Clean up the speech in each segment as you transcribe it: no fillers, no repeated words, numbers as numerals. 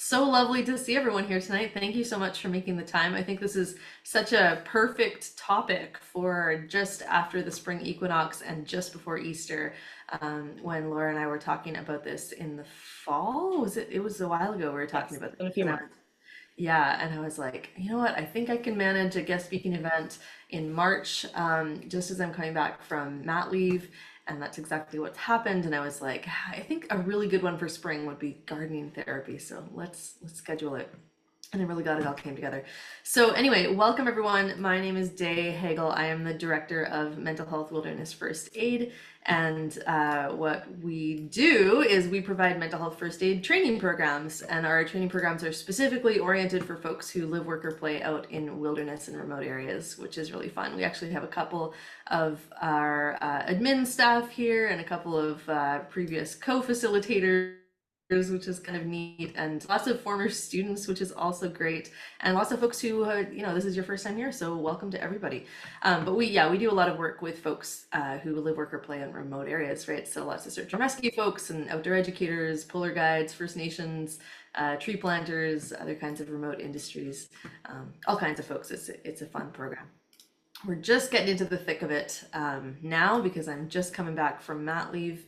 So lovely to see everyone here tonight. Thank you so much for making the time. I think this is such a perfect topic for just after the spring equinox and just before Easter. When Laura and I were talking about this in the fall, was it? It was a while ago we were talking Yes, about this. in a few And months. yeah, and I was like, you know what? I think I can manage a guest speaking event in March, just as I'm coming back from mat leave. And that's exactly what's happened. And I was like, I think a really good one for spring would be gardening therapy. So let's schedule it. And I'm really glad it all came together. So anyway, welcome everyone. My name is Day Hagel. I am the director of Mental Health Wilderness First Aid. And what we do is we provide mental health first aid training programs. And our training programs are specifically oriented for folks who live, work, or play out in wilderness and remote areas, which is really fun. We actually have a couple of our admin staff here and a couple of previous co-facilitators, which is kind of neat, and lots of former students, which is also great, and lots of folks who, this is your first time here, so welcome to everybody. But we do a lot of work with folks who live, work, or play in remote areas, right? So lots of search and rescue folks and outdoor educators, polar guides, First Nations, tree planters, other kinds of remote industries, all kinds of folks. It's a fun program. We're just getting into the thick of it now because I'm just coming back from mat leave.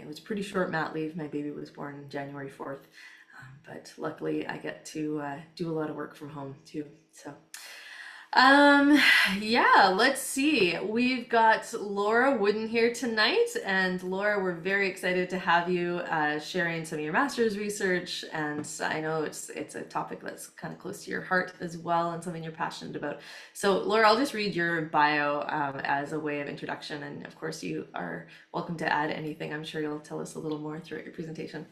It was pretty short mat leave. My baby was born January 4th, but luckily I get to do a lot of work from home too. So um, yeah, let's see. We've got Laura Whiddon here tonight, and Laura, we're very excited to have you sharing some of your master's research, and I know it's a topic that's kind of close to your heart as well, and something you're passionate about. So, Laura, I'll just read your bio as a way of introduction, and of course, you are welcome to add anything. I'm sure you'll tell us a little more throughout your presentation.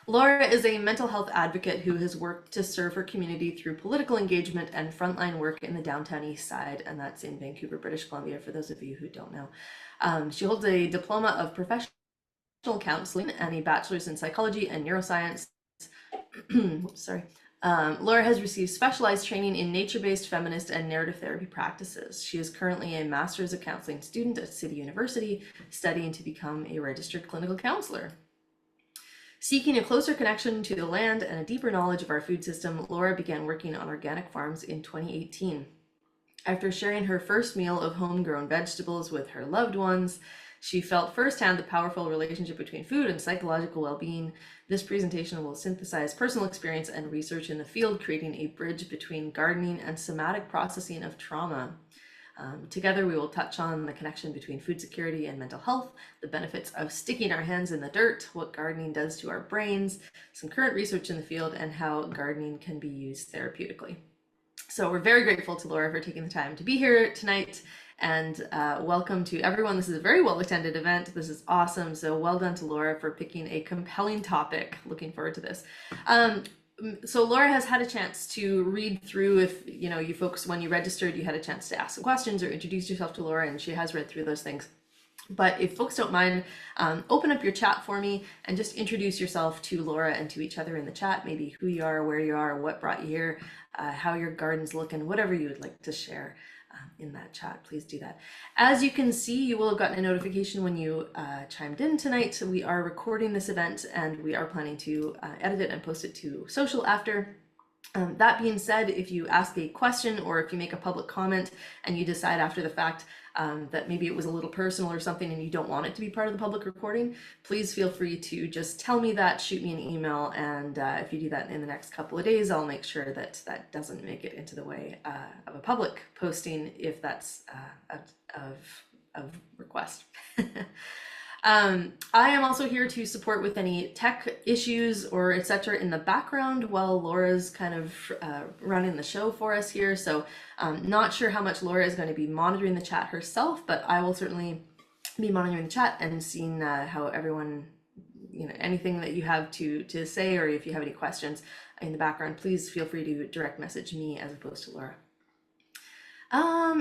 Laura is a mental health advocate who has worked to serve her community through political engagement and frontline work in the Downtown Eastside, and that's in Vancouver, British Columbia, for those of you who don't know. She holds a diploma of professional counseling and a bachelor's in psychology and neuroscience. Sorry. Laura has received specialized training in nature-based feminist and narrative therapy practices. She is currently a master's of counseling student at City University, studying to become a registered clinical counselor. Seeking a closer connection to the land and a deeper knowledge of our food system, Laura began working on organic farms in 2018. After sharing her first meal of homegrown vegetables with her loved ones, she felt firsthand the powerful relationship between food and psychological well-being. This presentation will synthesize personal experience and research in the field, creating a bridge between gardening and somatic processing of trauma. Together, we will touch on the connection between food security and mental health, the benefits of sticking our hands in the dirt, what gardening does to our brains, some current research in the field, and how gardening can be used therapeutically. So we're very grateful to Laura for taking the time to be here tonight, and welcome to everyone. This is a very well-attended event. This is awesome. So well done to Laura for picking a compelling topic. Looking forward to this. So Laura has had a chance to read through, if you folks, when you registered, you had a chance to ask some questions or introduce yourself to Laura, and she has read through those things. But if folks don't mind, open up your chat for me and just introduce yourself to Laura and to each other in the chat, maybe who you are, where you are, what brought you here, how your garden's looking, whatever you would like to share in that chat, please do that. As you can see, you will have gotten a notification when you chimed in tonight. We are recording this event and we are planning to edit it and post it to social after. That being said, if you ask a question or if you make a public comment and you decide after the fact that maybe it was a little personal or something and you don't want it to be part of the public recording, please feel free to just tell me that, shoot me an email, and if you do that in the next couple of days, I'll make sure that that doesn't make it into the way of a public posting if that's of request. I am also here to support with any tech issues or etc. in the background while Laura's kind of running the show for us here. So not sure how much Laura is going to be monitoring the chat herself, but I will certainly be monitoring the chat and seeing how everyone, anything that you have to say, or if you have any questions in the background, please feel free to direct message me as opposed to Laura.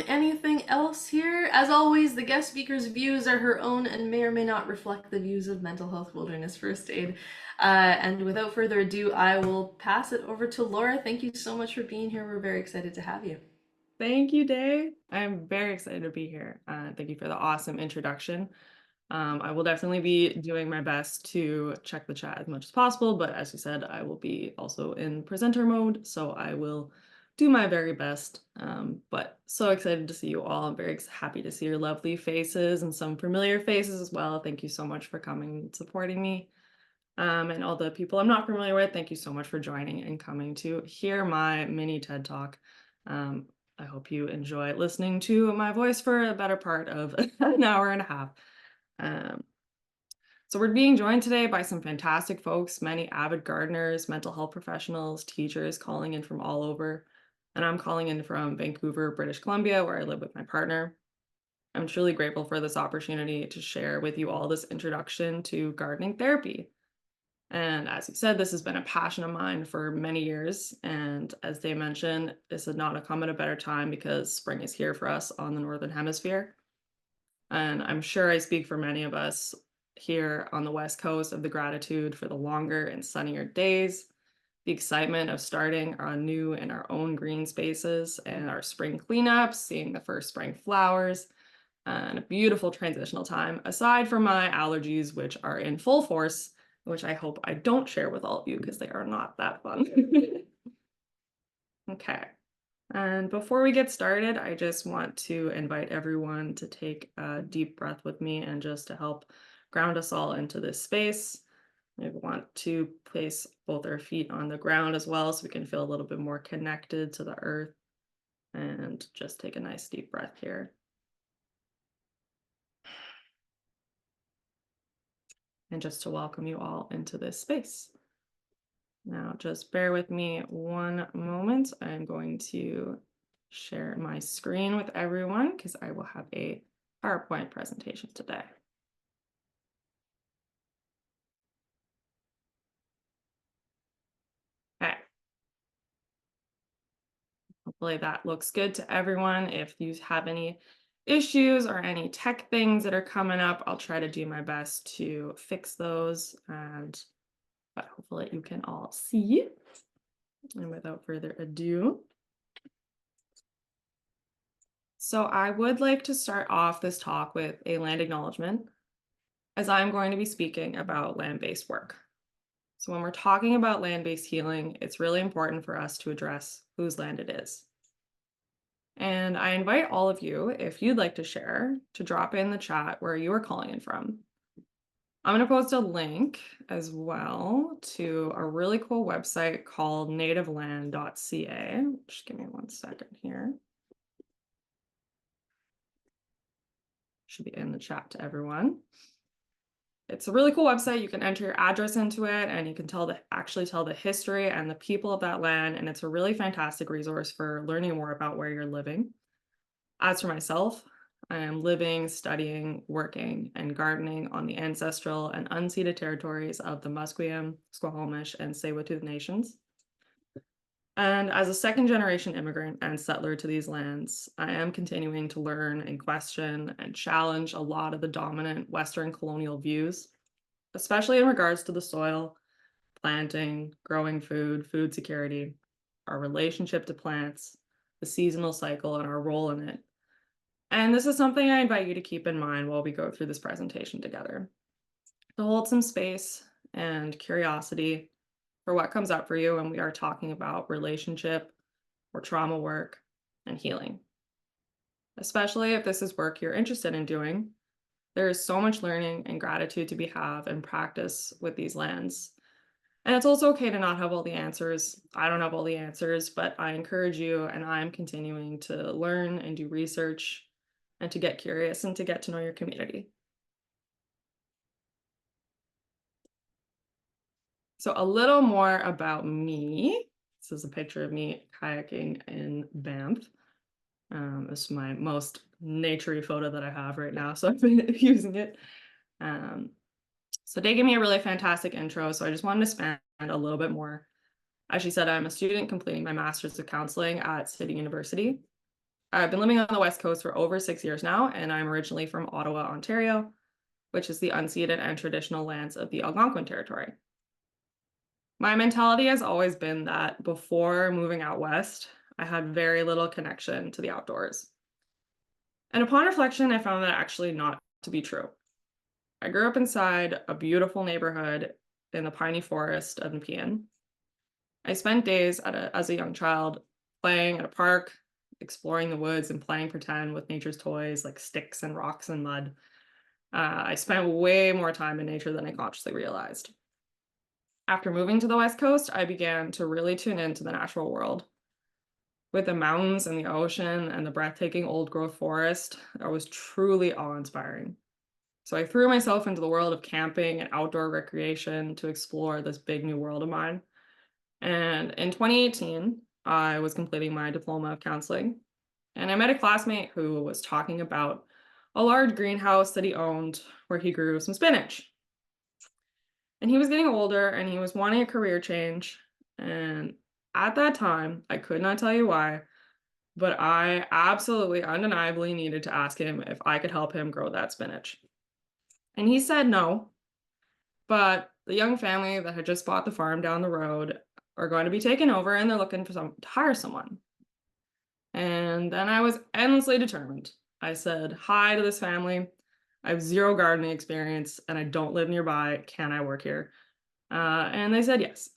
Anything else here? As always, the guest speaker's views are her own and may or may not reflect the views of Mental Health Wilderness First Aid. And without further ado, I will pass it over to Laura. Thank you so much for being here. We're very excited to have you. Thank you, Day. I'm very excited to be here. Thank you for the awesome introduction. I will definitely be doing my best to check the chat as much as possible, but as you said, I will be also in presenter mode, so I will do my very best. But so excited to see you all. I'm very happy to see your lovely faces and some familiar faces as well. Thank you so much for coming and supporting me. And all the people I'm not familiar with, thank you so much for joining and coming to hear my mini TED Talk. I hope you enjoy listening to my voice for a better part of an hour and a half. Um, so we're being joined today by some fantastic folks, many avid gardeners, mental health professionals, teachers calling in from all over. And I'm calling in from Vancouver, British Columbia, where I live with my partner. I'm truly grateful for this opportunity to share with you all this introduction to gardening therapy. And as you said, this has been a passion of mine for many years. And as they mentioned, this would not have come at a better time because spring is here for us on the Northern Hemisphere. And I'm sure I speak for many of us here on the West Coast of the gratitude for the longer and sunnier days, the excitement of starting new in our own green spaces and our spring cleanups, seeing the first spring flowers, and a beautiful transitional time, aside from my allergies, which are in full force, which I hope I don't share with all of you because they are not that fun. Okay. And before we get started, I just want to invite everyone to take a deep breath with me and just to help ground us all into this space. We want to place both our feet on the ground as well so we can feel a little bit more connected to the earth, and just take a nice deep breath here. And just to welcome you all into this space. Now, just bear with me one moment. I'm going to share my screen with everyone because I will have a PowerPoint presentation today. Okay. Hopefully that looks good to everyone. If you have any issues or any tech things that are coming up, I'll try to do my best to fix those. But hopefully you can all see. And without further ado, so I would like to start off this talk with a land acknowledgement, as I'm going to be speaking about land-based work. So when we're talking about land-based healing, it's really important for us to address whose land it is. And I invite all of you, if you'd like to share, to drop in the chat where you are calling in from. I'm going to post a link as well to a really cool website called nativeland.ca. Just give me 1 second here. Should be in the chat to everyone. It's a really cool website. You can enter your address into it and you can actually tell the history and the people of that land. And it's a really fantastic resource for learning more about where you're living. As for myself, I am living, studying, working, and gardening on the ancestral and unceded territories of the Musqueam, Squamish, and Tsleil-Waututh nations. And as a second-generation immigrant and settler to these lands, I am continuing to learn and question and challenge a lot of the dominant Western colonial views, especially in regards to the soil, planting, growing food, food security, our relationship to plants, the seasonal cycle, and our role in it. And this is something I invite you to keep in mind while we go through this presentation together. To hold some space and curiosity for what comes up for you when we are talking about relationship or trauma work and healing. Especially if this is work you're interested in doing, there is so much learning and gratitude to be had and practice with these lands. And it's also okay to not have all the answers. I don't have all the answers, but I encourage you, and I'm continuing to learn and do research and to get curious and to get to know your community. So a little more about me. This is a picture of me kayaking in Banff. This is my most naturey photo that I have right now, so I've been using it. So they gave me a really fantastic intro, so I just wanted to spend a little bit more. As she said, I'm a student completing my master's of counseling at City University. I've been living on the West Coast for over 6 years now, and I'm originally from Ottawa, Ontario, which is the unceded and traditional lands of the Algonquin territory. My mentality has always been that before moving out west, I had very little connection to the outdoors. And upon reflection, I found that actually not to be true. I grew up inside a beautiful neighborhood in the piney forest of Nepean. I spent days as a young child playing at a park, exploring the woods, and playing pretend with nature's toys like sticks and rocks and mud. I spent way more time in nature than I consciously realized. After moving to the West Coast, I began to really tune into the natural world. With the mountains and the ocean and the breathtaking old growth forest, that was truly awe inspiring. So I threw myself into the world of camping and outdoor recreation to explore this big new world of mine. And in 2018, I was completing my diploma of counseling, and I met a classmate who was talking about a large greenhouse that he owned where he grew some spinach. And he was getting older and he was wanting a career change. And at that time, I could not tell you why, but I absolutely undeniably needed to ask him if I could help him grow that spinach. And he said no, but the young family that had just bought the farm down the road are going to be taken over and they're looking for to hire someone. And then I was endlessly determined. I said hi to this family. I have zero gardening experience and I don't live nearby. Can I work here? And they said yes,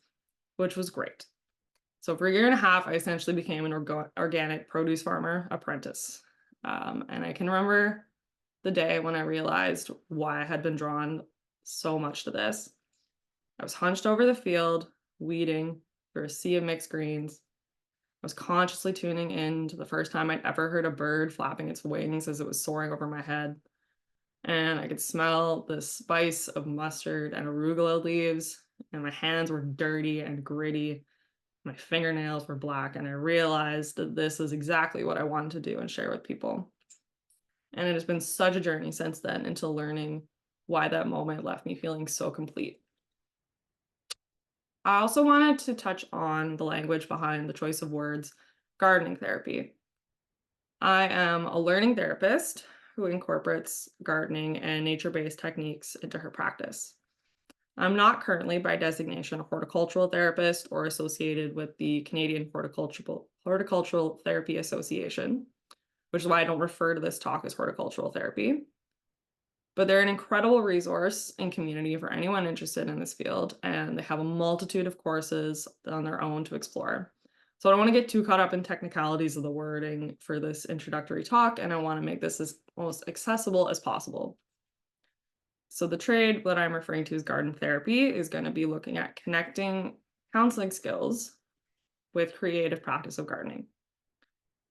which was great. So for a year and a half, I essentially became an organic produce farmer apprentice. And I can remember the day when I realized why I had been drawn so much to this. I was hunched over the field, weeding through a sea of mixed greens. I was consciously tuning in to the first time I'd ever heard a bird flapping its wings as it was soaring over my head. And I could smell the spice of mustard and arugula leaves, and my hands were dirty and gritty. My fingernails were black, and I realized that this is exactly what I wanted to do and share with people. And it has been such a journey since then into learning why that moment left me feeling so complete. I also wanted to touch on the language behind the choice of words, gardening therapy. I am a learning therapist who incorporates gardening and nature-based techniques into her practice. I'm not currently, by designation, a horticultural therapist or associated with the Canadian Horticultural Therapy Association, which is why I don't refer to this talk as horticultural therapy. But they're an incredible resource and community for anyone interested in this field, and they have a multitude of courses on their own to explore. So I don't want to get too caught up in technicalities of the wording for this introductory talk, and I want to make this as most accessible as possible. So the trade that I'm referring to as garden therapy is going to be looking at connecting counseling skills with creative practice of gardening.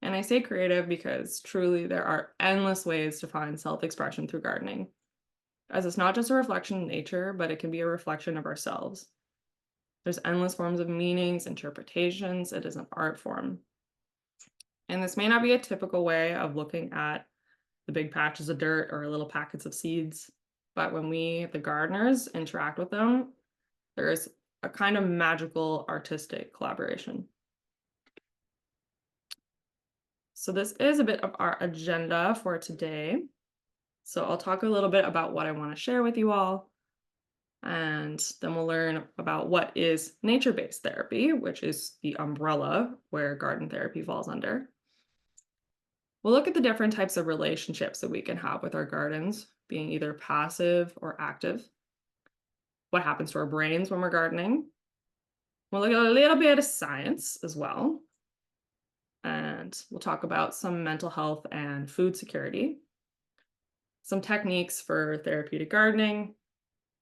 And I say creative because truly there are endless ways to find self-expression through gardening, as it's not just a reflection of nature, but it can be a reflection of ourselves. There's endless forms of meanings, interpretations. It is an art form. And this may not be a typical way of looking at the big patches of dirt or little packets of seeds, but when we, the gardeners, interact with them, there is a kind of magical artistic collaboration. So this is a bit of our agenda for today. So I'll talk a little bit about what I want to share with you all, and then we'll learn about what is nature-based therapy, which is the umbrella where garden therapy falls under. We'll look at the different types of relationships that we can have with our gardens, being either passive or active. What happens to our brains when we're gardening. We'll look at a little bit of science as well. And we'll talk about some mental health and food security, some techniques for therapeutic gardening,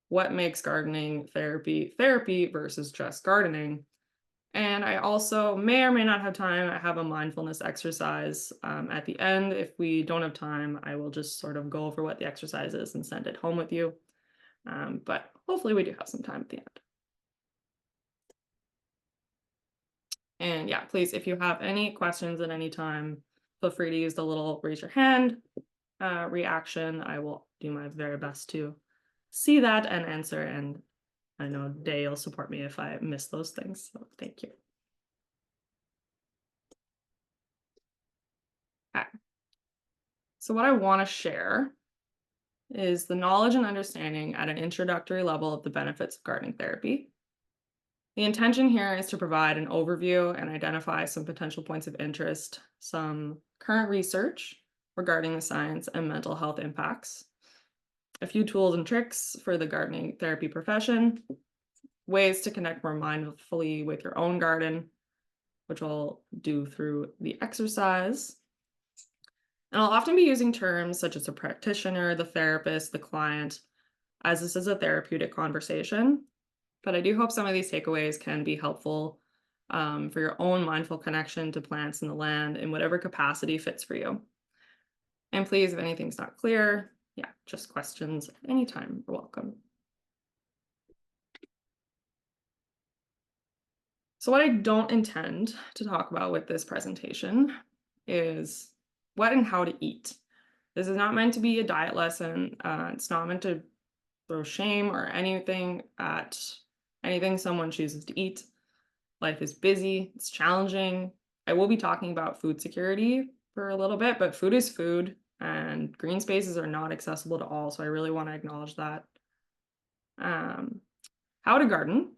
what makes gardening therapy versus just gardening. And I also may or may not have time. I have a mindfulness exercise at the end. If we don't have time, I will just sort of go over what the exercise is and send it home with you. But hopefully we do have some time at the end. And yeah, please, if you have any questions at any time, feel free to use the little raise your hand reaction. I will do my very best to see that and answer. And I know Day will support me if I miss those things. So thank you. Okay. So what I want to share is the knowledge and understanding at an introductory level of the benefits of gardening therapy. The intention here is to provide an overview and identify some potential points of interest, some current research regarding the science and mental health impacts. a few tools and tricks for the gardening therapy profession, ways to connect more mindfully with your own garden, which I'll do through the exercise. And I'll often be using terms such as the practitioner, the therapist, the client, as this is a therapeutic conversation. But I do hope some of these takeaways can be helpful for your own mindful connection to plants and the land in whatever capacity fits for you. And please, if anything's not clear, yeah, just questions anytime are welcome. So what I don't intend to talk about with this presentation is what and how to eat. This is not meant to be a diet lesson. It's not meant to throw shame or anything at anything someone chooses to eat. Life is busy, it's challenging. I will be talking about food security for a little bit, but food is food and green spaces are not accessible to all. So I really want to acknowledge that. How to garden,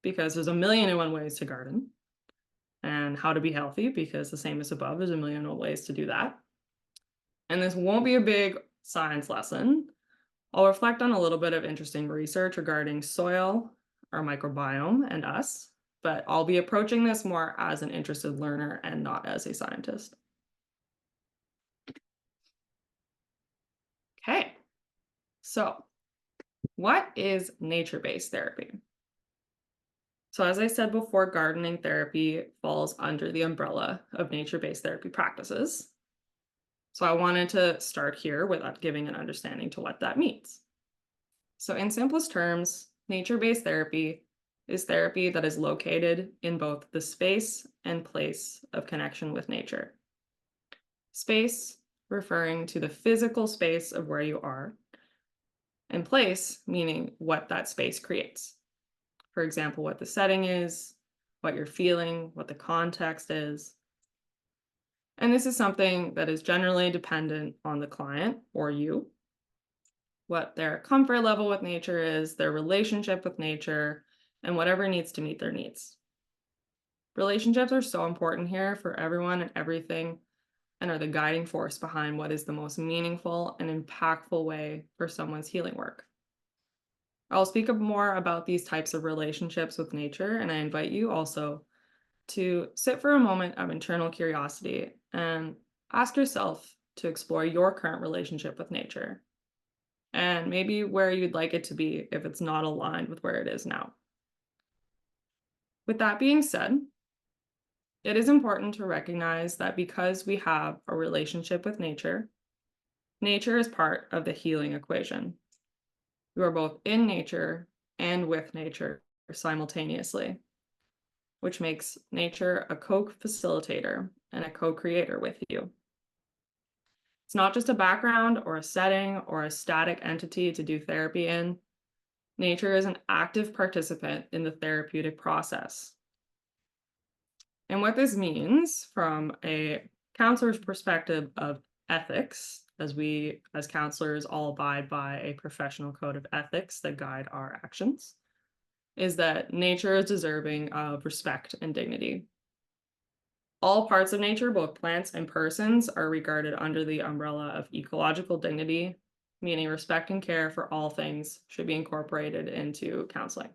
because there's a million and one ways to garden, and how to be healthy, because the same as above, there's a million and one ways to do that. And this won't be a big science lesson. I'll reflect on a little bit of interesting research regarding soil, our microbiome, and us, but I'll be approaching this more as an interested learner and not as a scientist. Okay, so what is nature-based therapy? So as I said before, gardening therapy falls under the umbrella of nature-based therapy practices. So I wanted to start here without giving an understanding to what that means. So in simplest terms, nature-based therapy is therapy that is located in both the space and place of connection with nature. Space referring to the physical space of where you are, and place meaning what that space creates. For example, what the setting is, what you're feeling, what the context is. And this is something that is generally dependent on the client or you, what their comfort level with nature is, their relationship with nature, and whatever needs to meet their needs. Relationships are so important here for everyone and everything, and are the guiding force behind what is the most meaningful and impactful way for someone's healing work. I'll speak up more about these types of relationships with nature, and I invite you also to sit for a moment of internal curiosity and ask yourself to explore your current relationship with nature and maybe where you'd like it to be if it's not aligned with where it is now. With that being said, it is important to recognize that because we have a relationship with nature, nature is part of the healing equation. You are both in nature and with nature simultaneously, which makes nature a co-facilitator and a co-creator with you. It's not just a background or a setting or a static entity to do therapy in. Nature is an active participant in the therapeutic process. And what this means from a counselor's perspective of ethics, as we as counselors all abide by a professional code of ethics that guide our actions, is that nature is deserving of respect and dignity. All parts of nature, both plants and persons, are regarded under the umbrella of ecological dignity, meaning respect and care for all things should be incorporated into counseling.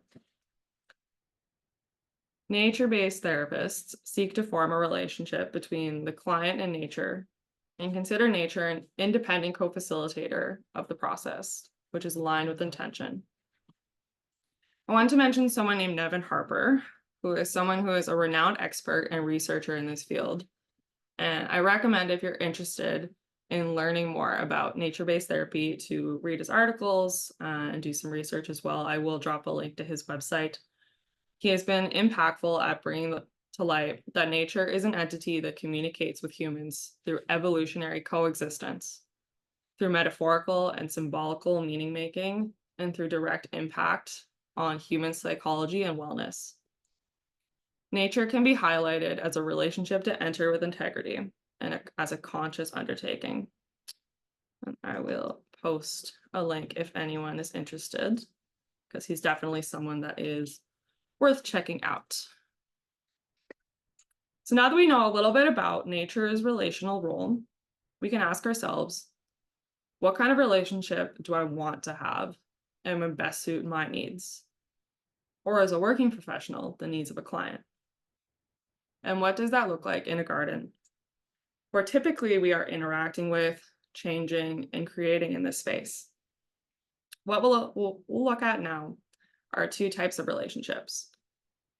Nature-based therapists seek to form a relationship between the client and nature and consider nature an independent co-facilitator of the process, which is aligned with intention. I want to mention someone named Nevin Harper, who is someone who is a renowned expert and researcher in this field. And I recommend, if you're interested in learning more about nature-based therapy, to read his articles and do some research as well. I will drop a link to his website. He has been impactful at bringing to light that nature is an entity that communicates with humans through evolutionary coexistence, through metaphorical and symbolical meaning making, and through direct impact on human psychology and wellness. Nature can be highlighted as a relationship to enter with integrity and as a conscious undertaking. And I will post a link if anyone is interested, because he's definitely someone that is worth checking out. So now that we know a little bit about nature's relational role, we can ask ourselves, What kind of relationship do I want to have and would best suit my needs? Or as a working professional, the needs of a client? And what does that look like in a garden, where typically we are interacting with, changing, and creating in this space? What we'll look at now are two types of relationships: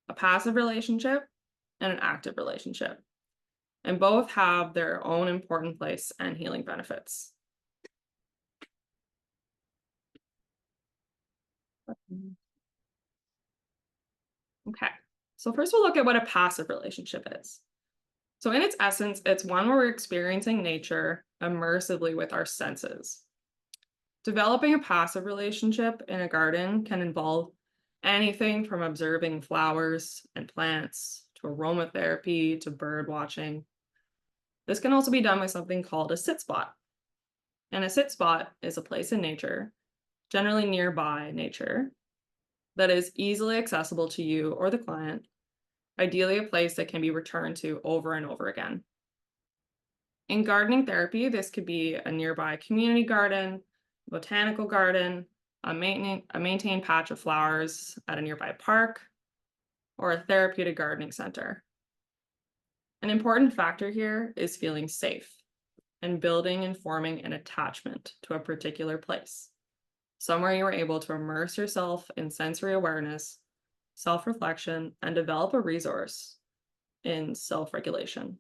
a passive relationship and an active relationship. And both have their own important place and healing benefits. Okay, so first we'll look at what a passive relationship is. So, in its essence, it's one where we're experiencing nature immersively with our senses. Developing a passive relationship in a garden can involve anything from observing flowers and plants to aromatherapy to bird watching. This can also be done with something called a sit spot. And a sit spot is a place in nature, generally nearby nature, that is easily accessible to you or the client, ideally a place that can be returned to over and over again. In gardening therapy, this could be a nearby community garden, botanical garden, a maintained patch of flowers at a nearby park, or a therapeutic gardening center. An important factor here is feeling safe and building and forming an attachment to a particular place, somewhere you are able to immerse yourself in sensory awareness, self-reflection, and develop a resource in self-regulation.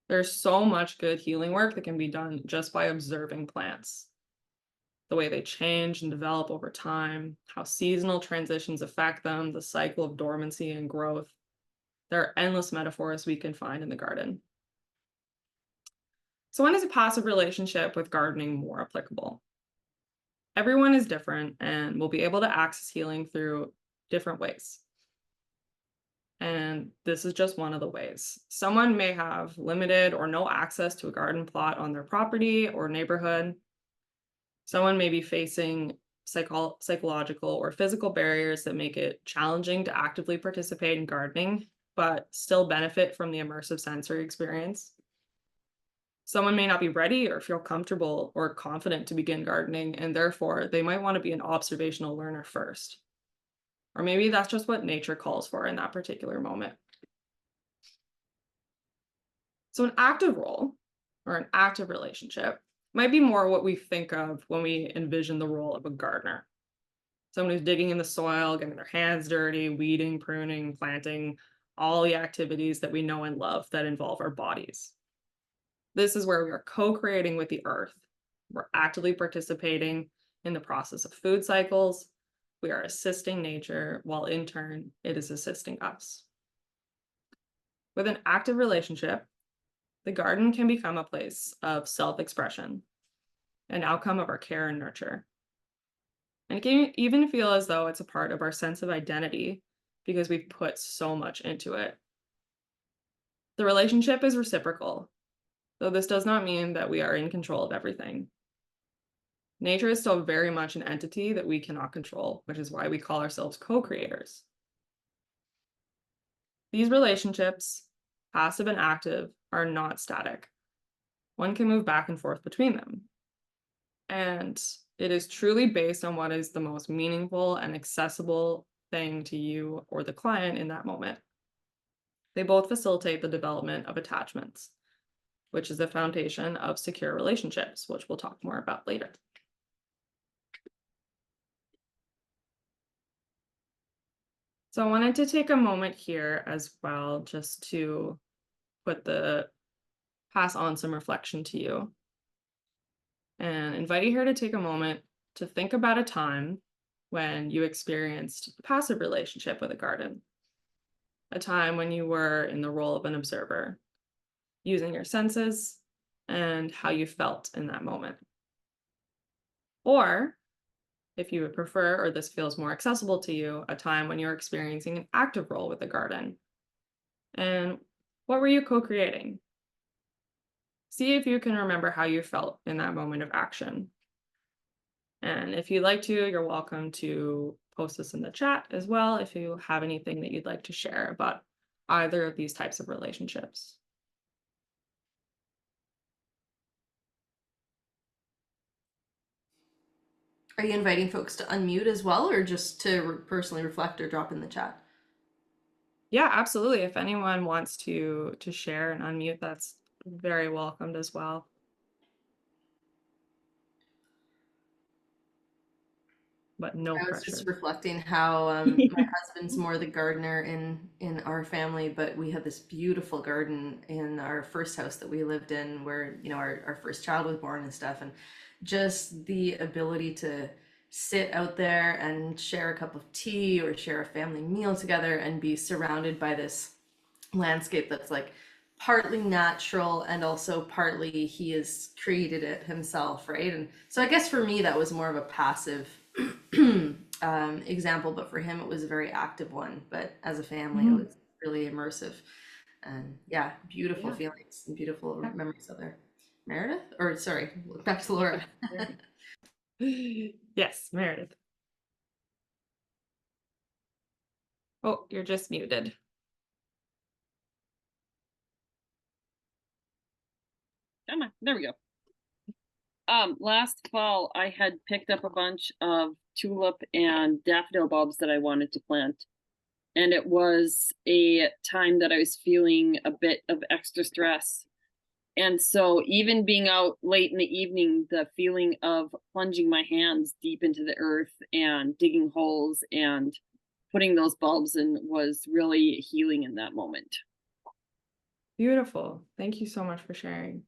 There's so much good healing work that can be done just by observing plants, the way they change and develop over time, how seasonal transitions affect them, the cycle of dormancy and growth. There are endless metaphors we can find in the garden. So when is a passive relationship with gardening more applicable? Everyone is different and will be able to access healing through different ways. And this is just one of the ways. Someone may have limited or no access to a garden plot on their property or neighborhood. Someone may be facing psychological or physical barriers that make it challenging to actively participate in gardening, but still benefit from the immersive sensory experience. Someone may not be ready or feel comfortable or confident to begin gardening, and therefore they might want to be an observational learner first. Or maybe that's just what nature calls for in that particular moment. So, an active role or an active relationship might be more what we think of when we envision the role of a gardener. Someone who's digging in the soil, getting their hands dirty, weeding, pruning, planting, all the activities that we know and love that involve our bodies. This is where we are co-creating with the earth. We're actively participating in the process of food cycles. We are assisting nature, while in turn, it is assisting us. With an active relationship, the garden can become a place of self-expression, an outcome of our care and nurture. And it can even feel as though it's a part of our sense of identity because we've put so much into it. The relationship is reciprocal, though this does not mean that we are in control of everything. Nature is still very much an entity that we cannot control, which is why we call ourselves co-creators. These relationships, passive and active, are not static. One can move back and forth between them. And it is truly based on what is the most meaningful and accessible thing to you or the client in that moment. They both facilitate the development of attachments, which is the foundation of secure relationships, which we'll talk more about later. So I wanted to take a moment here as well just to pass on some reflection to you and invite you here to take a moment to think about a time when you experienced a passive relationship with a garden, a time when you were in the role of an observer, using your senses and how you felt in that moment. Or, if you would prefer, or this feels more accessible to you, a time when you're experiencing an active role with the garden. And what were you co-creating? See if you can remember how you felt in that moment of action. And if you'd like to, you're welcome to post this in the chat as well if you have anything that you'd like to share about either of these types of relationships. Are you inviting folks to unmute as well, or just to personally reflect or drop in the chat? Yeah, absolutely. If anyone wants to share and unmute, that's very welcomed as well. But no I was just pressure. reflecting how my husband's more the gardener in our family, but we had this beautiful garden in our first house that we lived in, where our first child was born and stuff, and just the ability to sit out there and share a cup of tea or share a family meal together and be surrounded by this landscape that's like partly natural and also partly he has created it himself, right? And so I guess for me that was more of a passive example, but for him it was a very active one. But as a family, it Mhm. was really immersive, and yeah, beautiful Yeah. feelings and beautiful Yeah. memories out there. Meredith, or sorry, back to Laura. Yes, Meredith. Oh, you're just muted. Come on, there we go. Last fall I had picked up a bunch of tulip and daffodil bulbs that I wanted to plant. And it was a time that I was feeling a bit of extra stress. And so even being out late in the evening, the feeling of plunging my hands deep into the earth and digging holes and putting those bulbs in was really healing in that moment. Beautiful. Thank you so much for sharing.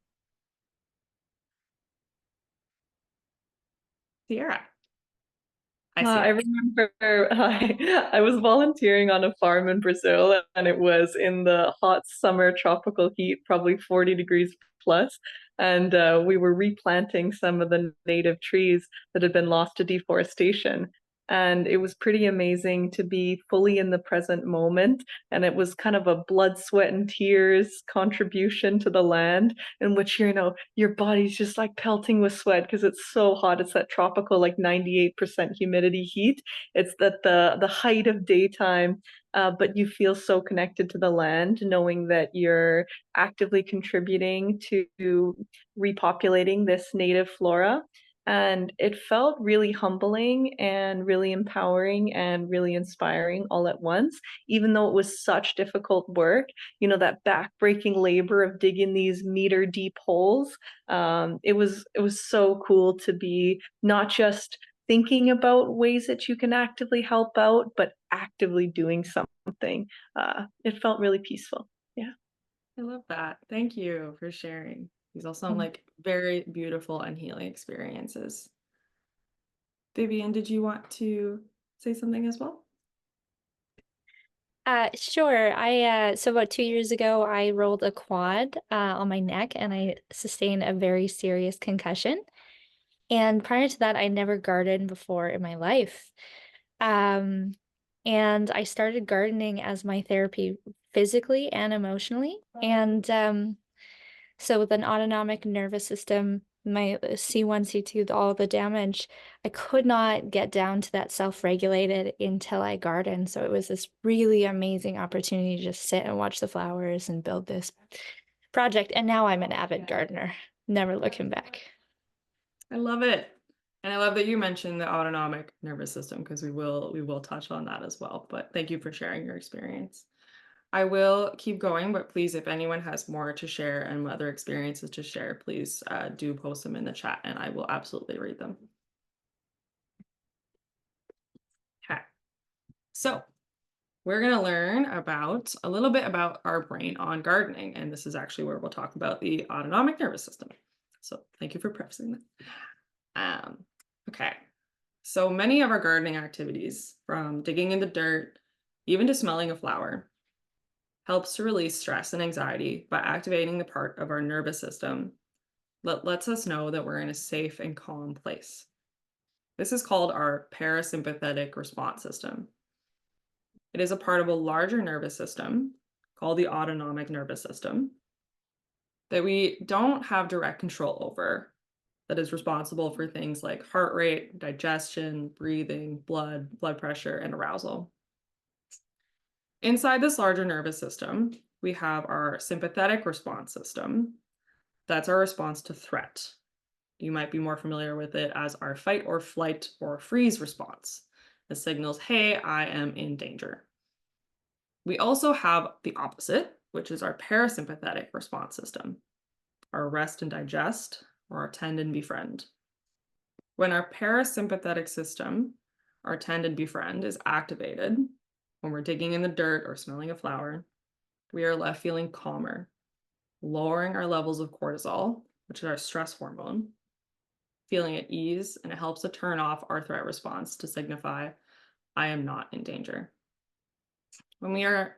Sierra. I see I it. remember I was volunteering on a farm in Brazil, and it was in the hot summer tropical heat, probably 40 degrees plus. And we were replanting some of the native trees that had been lost to deforestation. And it was pretty amazing to be fully in the present moment. And it was kind of a blood, sweat, and tears contribution to the land, in which, your body's just like pelting with sweat because it's so hot. It's that tropical, like 98% humidity heat. It's that the height of daytime, but you feel so connected to the land, knowing that you're actively contributing to repopulating this native flora. And it felt really humbling and really empowering and really inspiring all at once, even though it was such difficult work. That backbreaking labor of digging these meter deep holes. It was so cool to be not just thinking about ways that you can actively help out, but actively doing something. It felt really peaceful. Yeah. I love that. Thank you for sharing. These all sound like very beautiful and healing experiences. Vivian, did you want to say something as well? Sure. So about 2 years ago, I rolled a quad on my neck and I sustained a very serious concussion. And prior to that, I never gardened before in my life. Um, and I started gardening as my therapy physically and emotionally. And so with an autonomic nervous system, my C1, C2, all the damage, I could not get down to that self-regulated until I gardened. So it was this really amazing opportunity to just sit and watch the flowers and build this project. And now I'm an avid gardener, never looking back. I love it. And I love that you mentioned the autonomic nervous system because we will touch on that as well. But thank you for sharing your experience. I will keep going, but please, if anyone has more to share and other experiences to share, please do post them in the chat and I will absolutely read them. Okay. So we're going to learn about a little bit about our brain on gardening. And this is actually where we'll talk about the autonomic nervous system. So thank you for prefacing that. Okay. So many of our gardening activities, from digging in the dirt, even to smelling a flower, helps to release stress and anxiety by activating the part of our nervous system that lets us know that we're in a safe and calm place. This is called our parasympathetic response system. It is a part of a larger nervous system called the autonomic nervous system that we don't have direct control over, that is responsible for things like heart rate, digestion, breathing, blood pressure, and arousal. Inside this larger nervous system, we have our sympathetic response system. That's our response to threat. You might be more familiar with it as our fight or flight or freeze response. It signals, hey, I am in danger. We also have the opposite, which is our parasympathetic response system, our rest and digest, or our tend and befriend. When our parasympathetic system, our tend and befriend, is activated, when we're digging in the dirt or smelling a flower, we are left feeling calmer, lowering our levels of cortisol, which is our stress hormone, feeling at ease, and it helps to turn off our threat response to signify, I am not in danger. When we are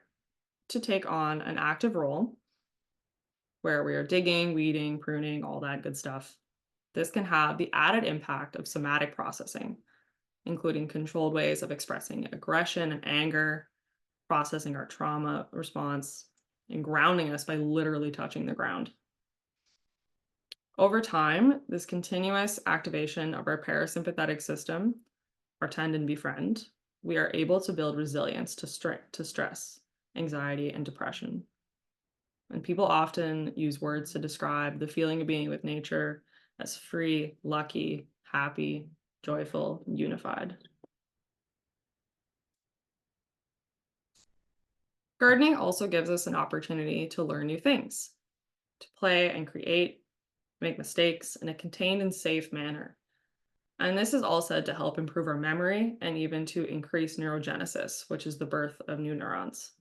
to take on an active role, where we are digging, weeding, pruning, all that good stuff, this can have the added impact of somatic processing, including controlled ways of expressing aggression and anger, processing our trauma response, and grounding us by literally touching the ground. Over time, this continuous activation of our parasympathetic system, our tend and befriend, we are able to build resilience to stress, anxiety, and depression. And people often use words to describe the feeling of being with nature as free, lucky, happy, joyful, unified. Gardening also gives us an opportunity to learn new things, to play and create, make mistakes in a contained and safe manner. And this is all said to help improve our memory and even to increase neurogenesis, which is the birth of new neurons.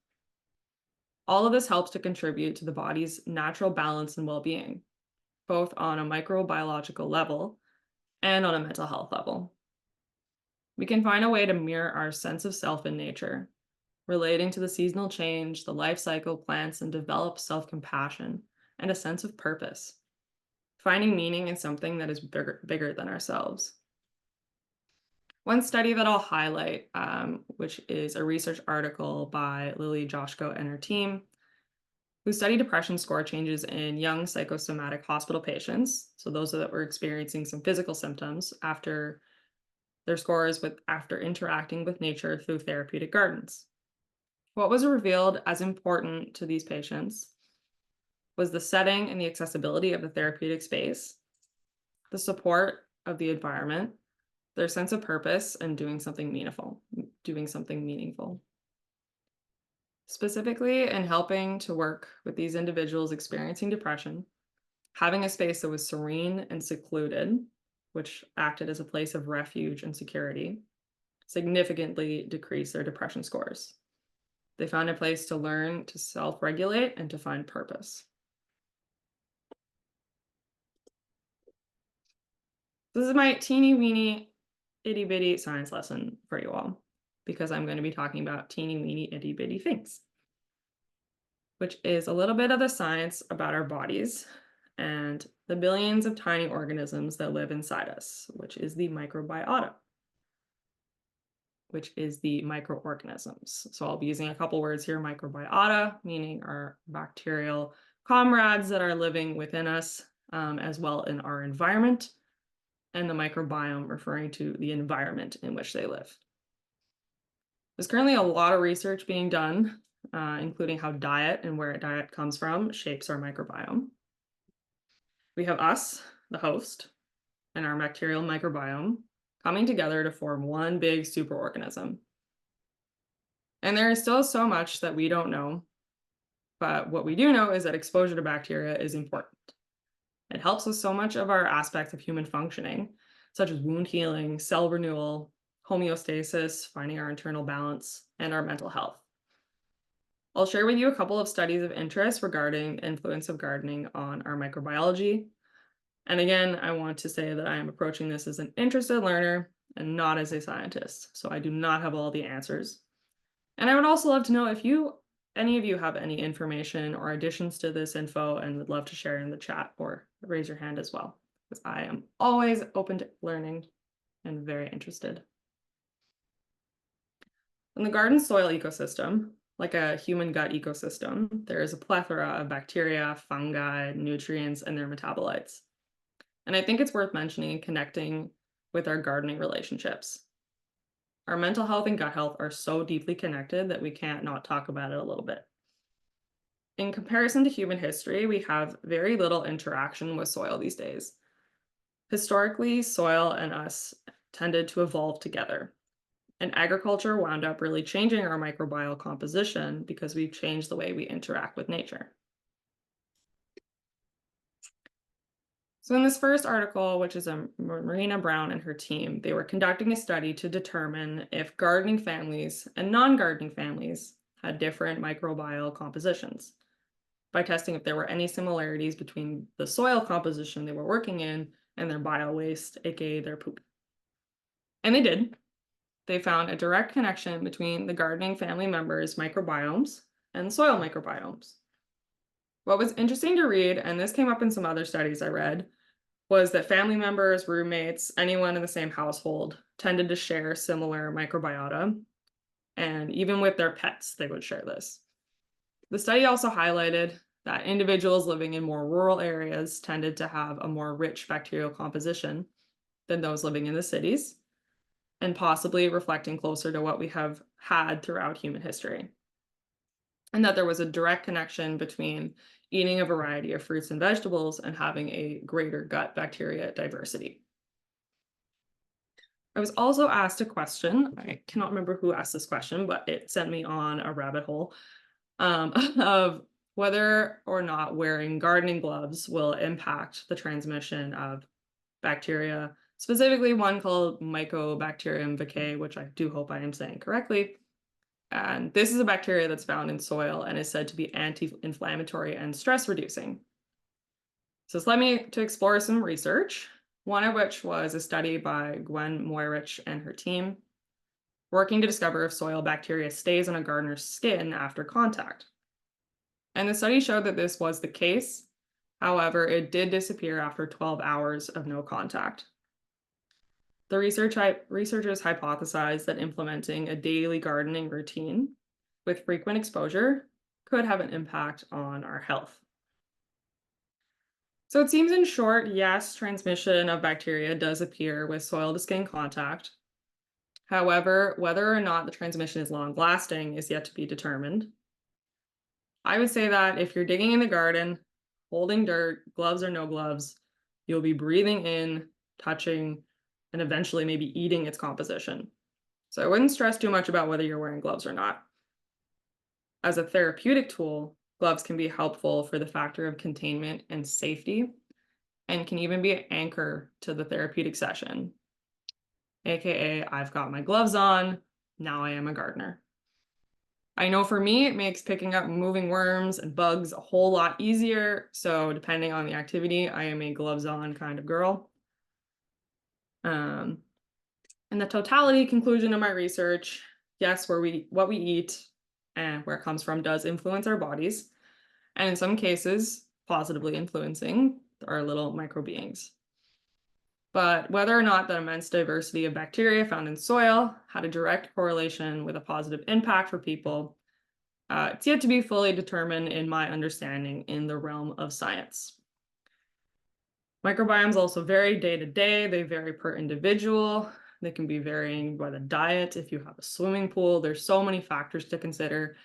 All of this helps to contribute to the body's natural balance and well-being, both on a microbiological level and on a mental health level. We can find a way to mirror our sense of self in nature, relating to the seasonal change, the life cycle, plants, and develop self-compassion and a sense of purpose, finding meaning in something that is bigger than ourselves. One study that I'll highlight, which is a research article by Lily Joshko and her team, who studied depression score changes in young psychosomatic hospital patients, so those that were experiencing some physical symptoms after their scores after interacting with nature through therapeutic gardens. What was revealed as important to these patients was the setting and the accessibility of the therapeutic space, the support of the environment, their sense of purpose, and doing something meaningful. Specifically, in helping to work with these individuals experiencing depression, having a space that was serene and secluded, which acted as a place of refuge and security, significantly decreased their depression scores. They found a place to learn to self-regulate and to find purpose. This is my teeny weeny itty bitty science lesson for you all, because I'm going to be talking about teeny weeny itty bitty things, which is a little bit of the science about our bodies and the billions of tiny organisms that live inside us, which is the microbiota, which is the microorganisms. So I'll be using a couple words here: microbiota, meaning our bacterial comrades that are living within us, as well in our environment, and the microbiome, referring to the environment in which they live. There's currently a lot of research being done, including how diet and where diet comes from shapes our microbiome. We have us, the host, and our bacterial microbiome coming together to form one big superorganism. And there is still so much that we don't know, but what we do know is that exposure to bacteria is important. It helps with so much of our aspects of human functioning, such as wound healing, cell renewal, homeostasis, finding our internal balance, and our mental health. I'll share with you a couple of studies of interest regarding the influence of gardening on our microbiology. And again, I want to say that I am approaching this as an interested learner and not as a scientist, so I do not have all the answers. And I would also love to know if any of you have any information or additions to this info and would love to share in the chat or raise your hand as well, because I am always open to learning and very interested. In the garden soil ecosystem, like a human gut ecosystem, there is a plethora of bacteria, fungi, nutrients, and their metabolites. And I think it's worth mentioning and connecting with our gardening relationships. Our mental health and gut health are so deeply connected that we can't not talk about it a little bit. In comparison to human history, we have very little interaction with soil these days. Historically, soil and us tended to evolve together. And agriculture wound up really changing our microbial composition because we've changed the way we interact with nature. So in this first article, which is Marina Brown and her team, they were conducting a study to determine if gardening families and non-gardening families had different microbial compositions by testing if there were any similarities between the soil composition they were working in and their bio waste, aka their poop. And they did. They found a direct connection between the gardening family members' microbiomes and soil microbiomes. What was interesting to read, and this came up in some other studies I read, was that family members, roommates, anyone in the same household tended to share similar microbiota, and even with their pets, they would share this. The study also highlighted that individuals living in more rural areas tended to have a more rich bacterial composition than those living in the cities, and possibly reflecting closer to what we have had throughout human history. And that there was a direct connection between eating a variety of fruits and vegetables and having a greater gut bacteria diversity. I was also asked a question. I cannot remember who asked this question, but it sent me on a rabbit hole of whether or not wearing gardening gloves will impact the transmission of bacteria, specifically one called Mycobacterium vaccae, which I do hope I am saying correctly. And this is a bacteria that's found in soil and is said to be anti-inflammatory and stress-reducing. So this led me to explore some research, one of which was a study by Gwen Moyrich and her team, working to discover if soil bacteria stays on a gardener's skin after contact. And the study showed that this was the case. However, it did disappear after 12 hours of no contact. The researchers hypothesized that implementing a daily gardening routine with frequent exposure could have an impact on our health. So it seems in short, yes, transmission of bacteria does appear with soil to skin contact. However, whether or not the transmission is long lasting is yet to be determined. I would say that if you're digging in the garden, holding dirt, gloves or no gloves, you'll be breathing in, touching, and eventually maybe eating its composition. So I wouldn't stress too much about whether you're wearing gloves or not. As a therapeutic tool, gloves can be helpful for the factor of containment and safety, and can even be an anchor to the therapeutic session. AKA, I've got my gloves on, now I am a gardener. I know for me, it makes picking up moving worms and bugs a whole lot easier. So depending on the activity, I am a gloves on kind of girl. And the totality conclusion of my research, yes, what we eat and where it comes from does influence our bodies, and in some cases, positively influencing our little micro beings. But whether or not the immense diversity of bacteria found in soil had a direct correlation with a positive impact for people, it's yet to be fully determined in my understanding in the realm of science. Microbiomes also vary day to day. They vary per individual. They can be varying by the diet. If you have a swimming pool, there's so many factors to consider.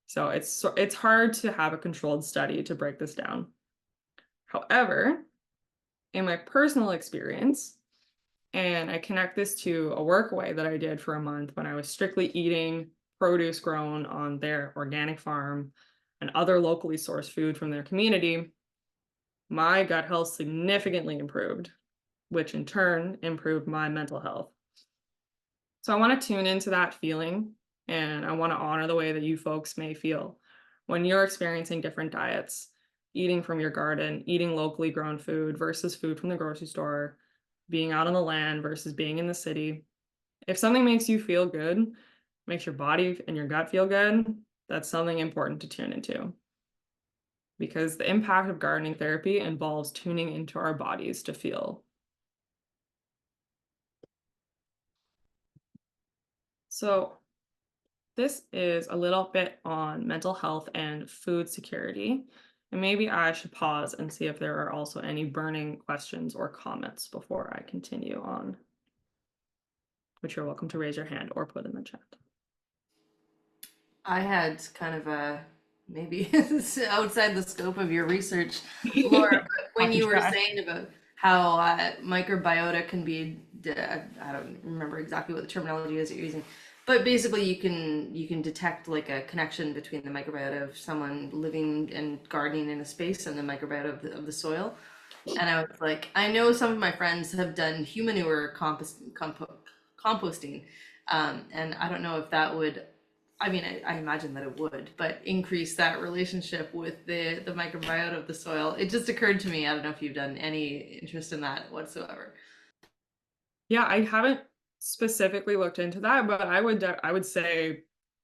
So it's hard to have a controlled study to break this down. However, in my personal experience, and I connect this to a workaway that I did for a month when I was strictly eating produce grown on their organic farm and other locally sourced food from their community, my gut health significantly improved, which in turn improved my mental health. So I want to tune into that feeling, and I want to honor the way that you folks may feel when you're experiencing different diets, eating from your garden, eating locally grown food versus food from the grocery store, being out on the land versus being in the city. If something makes you feel good, makes your body and your gut feel good, that's something important to tune into. Because the impact of gardening therapy involves tuning into our bodies to feel. So this is a little bit on mental health and food security. And maybe I should pause and see if there are also any burning questions or comments before I continue on, which you're welcome to raise your hand or put in the chat. I had kind of a maybe outside the scope of your research, Laura, but when you were saying about how microbiota can be, I don't remember exactly what the terminology is that you're using, but basically you can detect like a connection between the microbiota of someone living and gardening in a space and the microbiota of the soil. And I was like, I know some of my friends have done humanure composting, and I don't know if that would, I mean, I imagine that it would, but increase that relationship with the microbiota of the soil. It just occurred to me. I don't know if you've done any interest in that whatsoever. Yeah, I haven't specifically looked into that, but I would say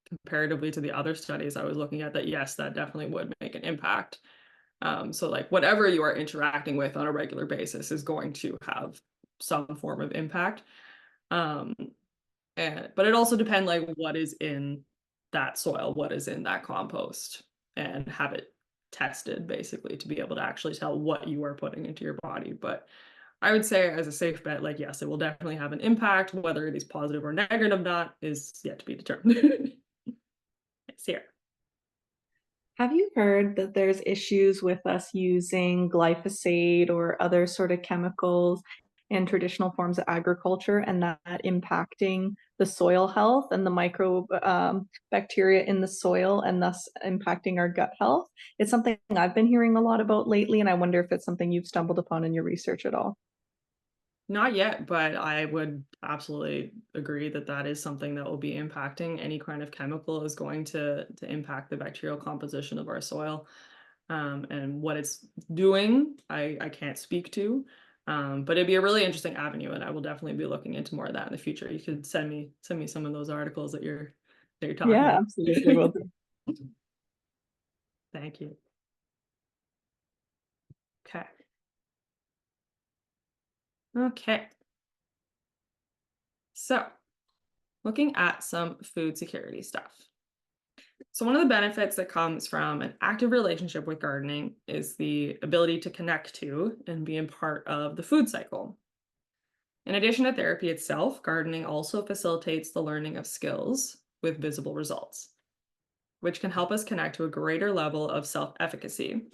comparatively to the other studies I was looking at that yes, that definitely would make an impact. So like whatever you are interacting with on a regular basis is going to have some form of impact. Um, but it also depends like what is in that soil, what is in that compost, and have it tested basically to be able to actually tell what you are putting into your body. But I would say as a safe bet, like yes, it will definitely have an impact. Whether it is positive or negative not is yet to be determined. It's here. Have you heard that there's issues with us using glyphosate or other sort of chemicals in traditional forms of agriculture and that impacting the soil health and the micro bacteria in the soil and thus impacting our gut health? It's something I've been hearing a lot about lately, and I wonder if it's something you've stumbled upon in your research at all. Not yet, but I would absolutely agree that that is something that will be impacting. Any kind of chemical is going to impact the bacterial composition of our soil. And what it's doing, I can't speak to. But it'd be a really interesting avenue, and I will definitely be looking into more of that in the future. You could send me some of those articles that you're talking Yeah, about. absolutely. Will do. Thank you. Okay. Okay. So, looking at some food security stuff. So, one of the benefits that comes from an active relationship with gardening is the ability to connect to and be a part of the food cycle. In addition to therapy itself, gardening also facilitates the learning of skills with visible results, which can help us connect to a greater level of self efficacy,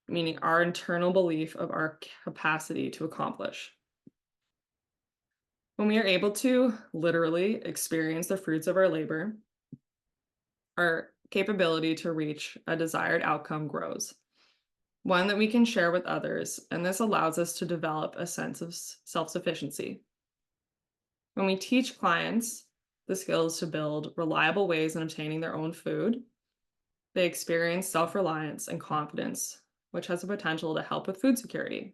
meaning our internal belief of our capacity to accomplish. When we are able to literally experience the fruits of our labor, our capability to reach a desired outcome grows, one that we can share with others, and this allows us to develop a sense of self sufficiency. When we teach clients the skills to build reliable ways in obtaining their own food, they experience self reliance and confidence, which has the potential to help with food security.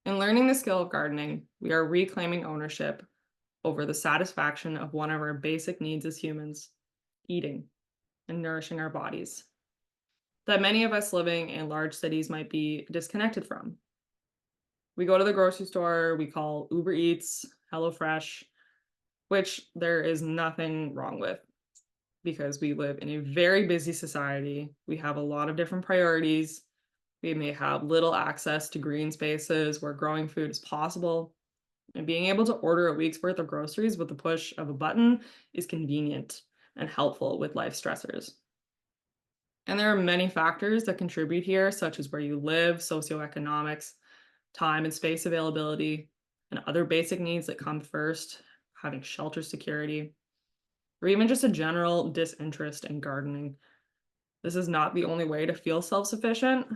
In learning the skill of gardening, we are reclaiming ownership over the satisfaction of one of our basic needs as humans: eating and nourishing our bodies, that many of us living in large cities might be disconnected from. We go to the grocery store, we call Uber Eats, HelloFresh, which there is nothing wrong with because we live in a very busy society. We have a lot of different priorities. We may have little access to green spaces where growing food is possible. And being able to order a week's worth of groceries with the push of a button is convenient and helpful with life stressors. And there are many factors that contribute here, such as where you live, socioeconomics, time and space availability, and other basic needs that come first, having shelter security, or even just a general disinterest in gardening. This is not the only way to feel self-sufficient,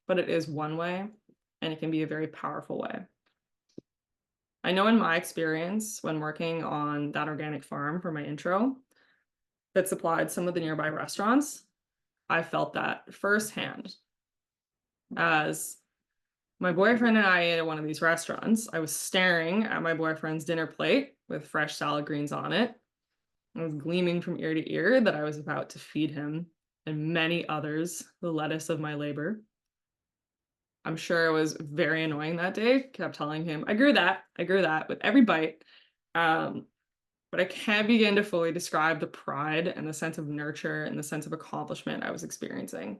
but it is one way, and it can be a very powerful way. I know in my experience when working on that organic farm for my intro that supplied some of the nearby restaurants, I felt that firsthand. As my boyfriend and I ate at one of these restaurants, I was staring at my boyfriend's dinner plate with fresh salad greens on it. I was gleaming from ear to ear that I was about to feed him and many others the lettuce of my labor. I'm sure it was very annoying that day. Kept telling him, I grew that with every bite. But I can't begin to fully describe the pride and the sense of nurture and the sense of accomplishment I was experiencing.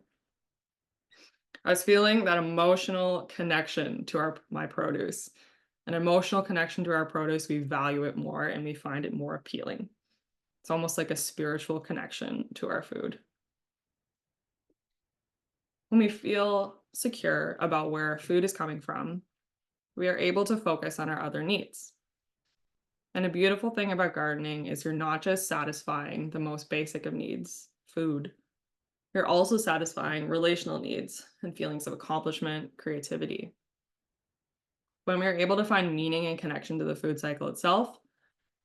I was feeling that emotional connection to my produce. An emotional connection to our produce, we value it more and we find it more appealing. It's almost like a spiritual connection to our food. When we feel secure about where our food is coming from, we are able to focus on our other needs. And a beautiful thing about gardening is you're not just satisfying the most basic of needs, food. You're also satisfying relational needs and feelings of accomplishment, creativity. When we're able to find meaning and connection to the food cycle itself,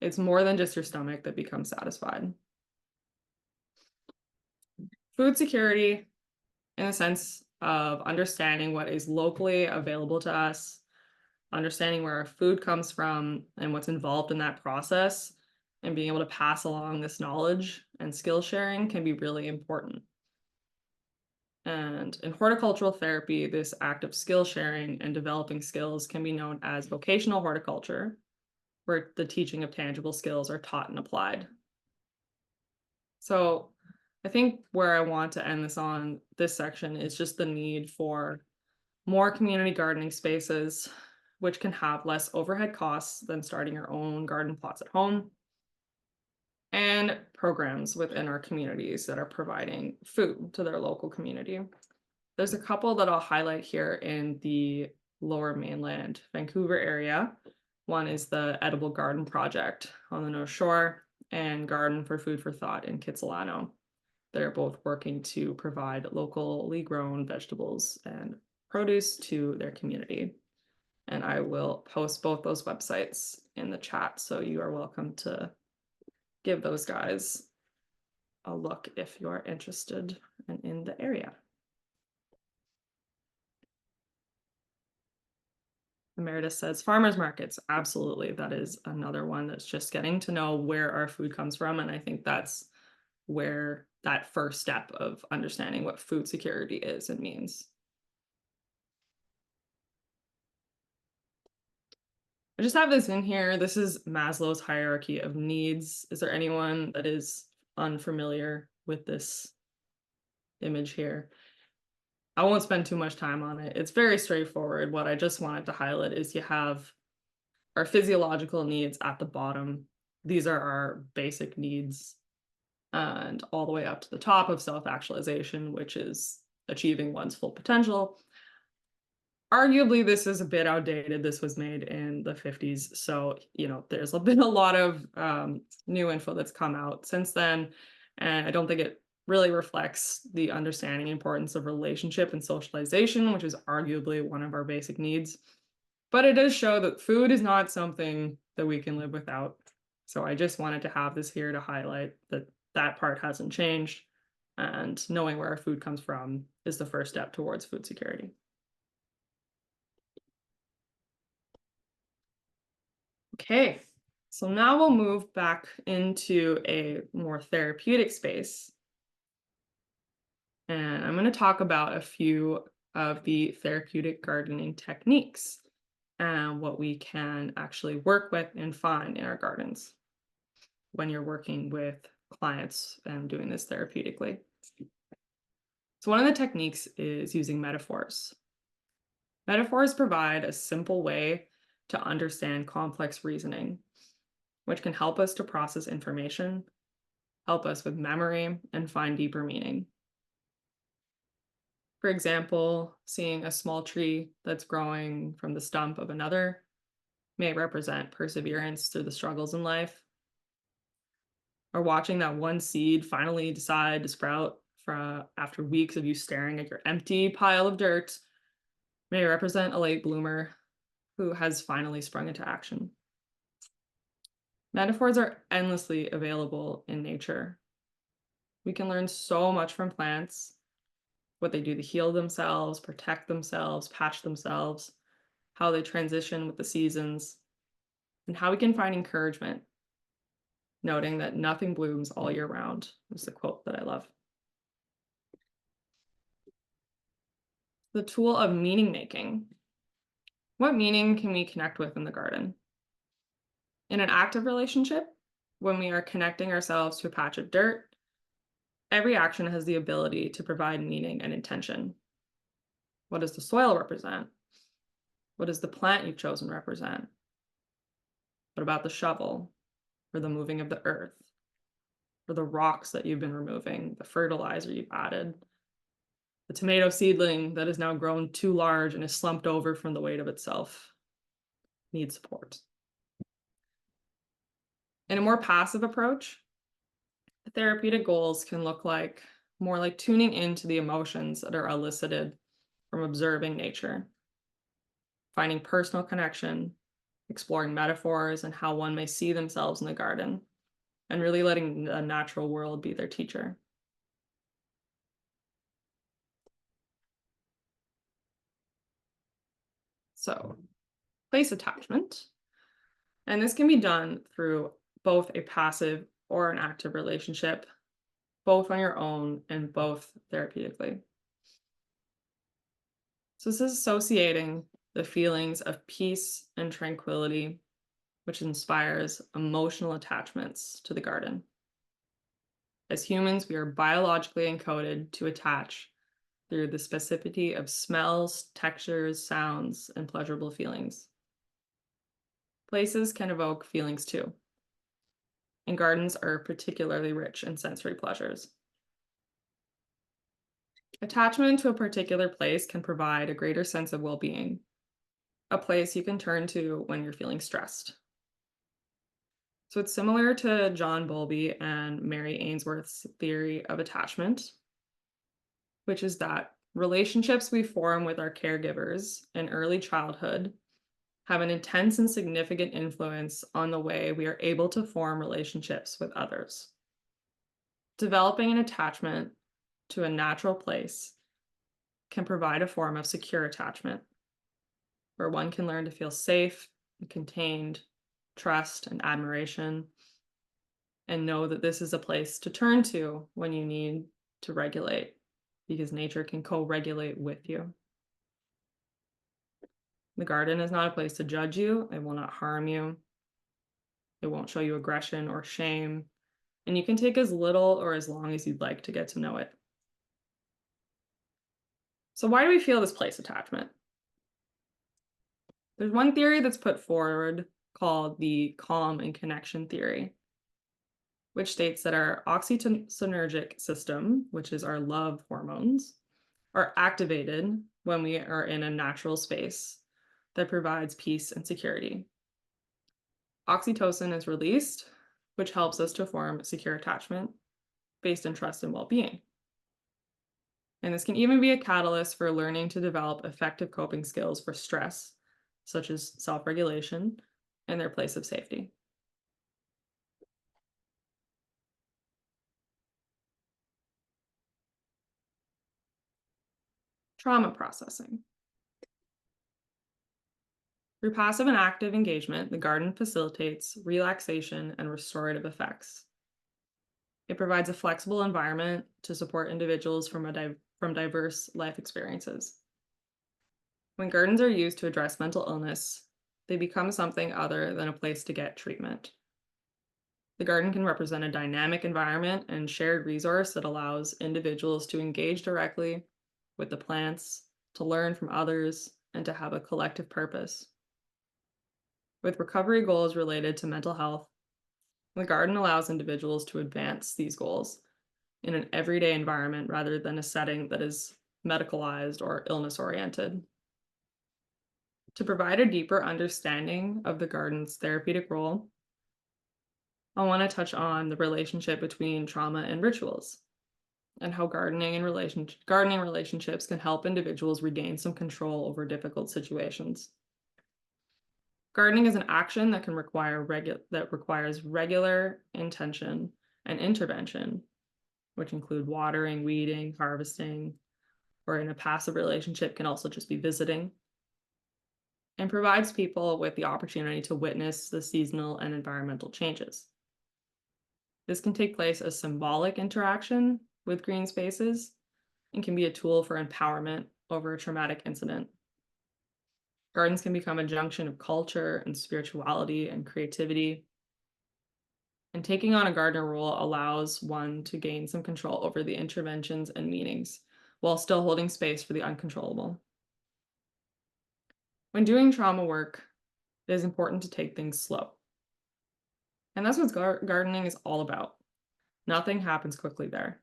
it's more than just your stomach that becomes satisfied. Food security, in the sense of understanding what is locally available to us, understanding where our food comes from and what's involved in that process, and being able to pass along this knowledge and skill sharing can be really important. And in horticultural therapy, this act of skill sharing and developing skills can be known as vocational horticulture, where the teaching of tangible skills are taught and applied. So I think where I want to end this section is just the need for more community gardening spaces, which can have less overhead costs than starting your own garden plots at home, and programs within our communities that are providing food to their local community. There's a couple that I'll highlight here in the Lower Mainland, Vancouver area. One is the Edible Garden Project on the North Shore and Garden for Food for Thought in Kitsilano. They're both working to provide locally grown vegetables and produce to their community. And I will post both those websites in the chat, so you are welcome to give those guys a look if you're interested and in the area. Meredith says farmers markets. Absolutely. That is another one that's just getting to know where our food comes from. And I think that's where that first step of understanding what food security is and means. I just have this in here. This is Maslow's hierarchy of needs. Is there anyone that is unfamiliar with this image here? I won't spend too much time on it. It's very straightforward. What I just wanted to highlight is you have our physiological needs at the bottom. These are our basic needs, and all the way up to the top of self-actualization, which is achieving one's full potential. Arguably, this is a bit outdated. This was made in the 50s. So, there's been a lot of new info that's come out since then. And I don't think it really reflects the understanding and importance of relationship and socialization, which is arguably one of our basic needs. But it does show that food is not something that we can live without. So I just wanted to have this here to highlight that that part hasn't changed. And knowing where our food comes from is the first step towards food security. Okay, so now we'll move back into a more therapeutic space. And I'm going to talk about a few of the therapeutic gardening techniques and what we can actually work with and find in our gardens when you're working with clients and doing this therapeutically. So one of the techniques is using metaphors. Metaphors provide a simple way to understand complex reasoning, which can help us to process information, help us with memory, and find deeper meaning. For example, seeing a small tree that's growing from the stump of another may represent perseverance through the struggles in life. Or watching that one seed finally decide to sprout after weeks of you staring at your empty pile of dirt may represent a late bloomer who has finally sprung into action. Metaphors are endlessly available in nature. We can learn so much from plants, what they do to heal themselves, protect themselves, patch themselves, how they transition with the seasons, and how we can find encouragement, noting that nothing blooms all year round. This is a quote that I love. The tool of meaning making. What meaning can we connect with in the garden? In an active relationship, when we are connecting ourselves to a patch of dirt, every action has the ability to provide meaning and intention. What does the soil represent? What does the plant you've chosen represent? What about the shovel, or the moving of the earth, or the rocks that you've been removing, the fertilizer you've added? The tomato seedling that is now grown too large and is slumped over from the weight of itself needs support. In a more passive approach, the therapeutic goals can look like more like tuning into the emotions that are elicited from observing nature, finding personal connection, exploring metaphors and how one may see themselves in the garden, and really letting the natural world be their teacher. So, place attachment. And this can be done through both a passive or an active relationship, both on your own and both therapeutically. So this is associating the feelings of peace and tranquility, which inspires emotional attachments to the garden. As humans, we are biologically encoded to attach through the specificity of smells, textures, sounds, and pleasurable feelings. Places can evoke feelings too, and gardens are particularly rich in sensory pleasures. Attachment to a particular place can provide a greater sense of well-being, a place you can turn to when you're feeling stressed. So it's similar to John Bowlby and Mary Ainsworth's theory of attachment, which is that relationships we form with our caregivers in early childhood have an intense and significant influence on the way we are able to form relationships with others. Developing an attachment to a natural place can provide a form of secure attachment, where one can learn to feel safe and contained, trust and admiration, and know that this is a place to turn to when you need to regulate, because nature can co-regulate with you. The garden is not a place to judge you. It will not harm you. It won't show you aggression or shame, and you can take as little or as long as you'd like to get to know it. So why do we feel this place attachment? There's one theory that's put forward called the calm and connection theory, which states that our oxytocinergic system, which is our love hormones, are activated when we are in a natural space that provides peace and security. Oxytocin is released, which helps us to form secure attachment based in trust and well-being. And this can even be a catalyst for learning to develop effective coping skills for stress, such as self-regulation and their place of safety. Trauma processing. Through passive and active engagement, the garden facilitates relaxation and restorative effects. It provides a flexible environment to support individuals from diverse life experiences. When gardens are used to address mental illness, they become something other than a place to get treatment. The garden can represent a dynamic environment and shared resource that allows individuals to engage directly with the plants, to learn from others, and to have a collective purpose. With recovery goals related to mental health, the garden allows individuals to advance these goals in an everyday environment rather than a setting that is medicalized or illness-oriented. To provide a deeper understanding of the garden's therapeutic role, I want to touch on the relationship between trauma and rituals, and how gardening relationships can help individuals regain some control over difficult situations. Gardening is an action that requires regular intention and intervention, which include watering, weeding, harvesting, or in a passive relationship can also just be visiting, and provides people with the opportunity to witness the seasonal and environmental changes. This can take place as symbolic interaction with green spaces and can be a tool for empowerment over a traumatic incident. Gardens can become a junction of culture and spirituality and creativity. And taking on a gardener role allows one to gain some control over the interventions and meanings, while still holding space for the uncontrollable. When doing trauma work, it is important to take things slow. And that's what gardening is all about. Nothing happens quickly there.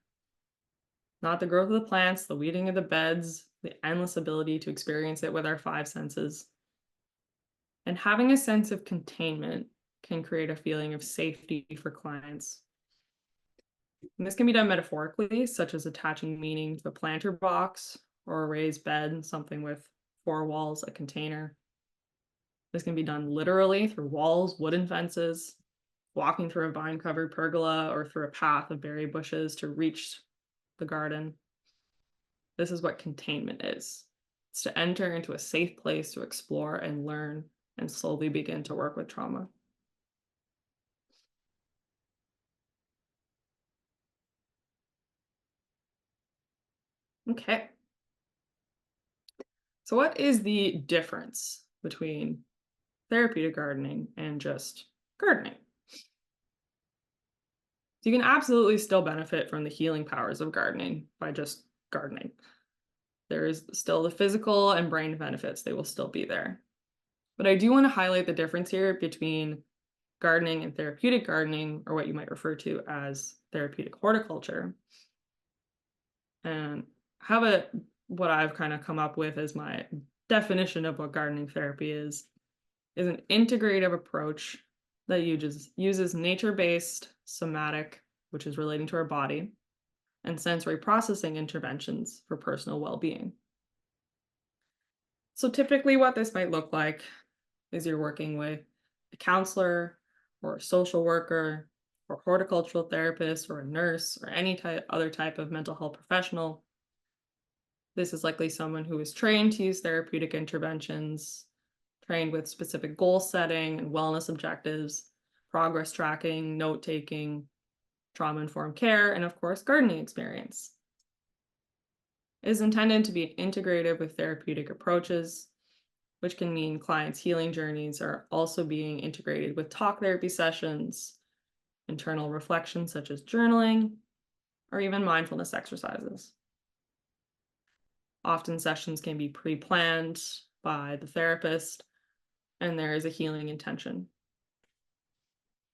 not the growth of the plants, the weeding of the beds, the endless ability to experience it with our five senses. And having a sense of containment can create a feeling of safety for clients. And this can be done metaphorically, such as attaching meaning to a planter box or a raised bed, something with four walls, a container. This can be done literally through walls, wooden fences, walking through a vine-covered pergola, or through a path of berry bushes to reach the garden. This is what containment is. It's to enter into a safe place to explore and learn and slowly begin to work with trauma. Okay. So what is the difference between therapeutic gardening and just gardening? So you can absolutely still benefit from the healing powers of gardening by just gardening. There is still the physical and brain benefits, they will still be there. But I do want to highlight the difference here between gardening and therapeutic gardening, or what you might refer to as therapeutic horticulture. And what I've kind of come up with as my definition of what gardening therapy is an integrative approach that uses nature-based somatic, which is relating to our body, and sensory processing interventions for personal well-being. So typically what this might look like is you're working with a counselor or a social worker or horticultural therapist or a nurse or any other type of mental health professional. This is likely someone who is trained to use therapeutic interventions, trained with specific goal setting and wellness objectives, progress tracking, note-taking, trauma-informed care, and of course, gardening experience. It is intended to be integrative with therapeutic approaches, which can mean clients' healing journeys are also being integrated with talk therapy sessions, internal reflection such as journaling, or even mindfulness exercises. Often sessions can be pre-planned by the therapist, and there is a healing intention.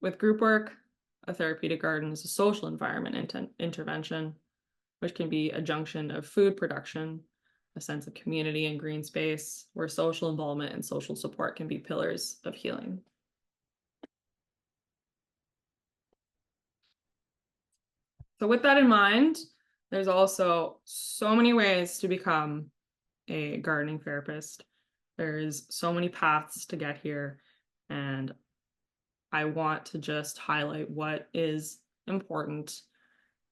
With group work, a therapeutic garden is a social environment intervention, which can be a junction of food production, a sense of community and green space, where social involvement and social support can be pillars of healing. So with that in mind, there's also so many ways to become a gardening therapist. There's so many paths to get here, and I want to just highlight what is important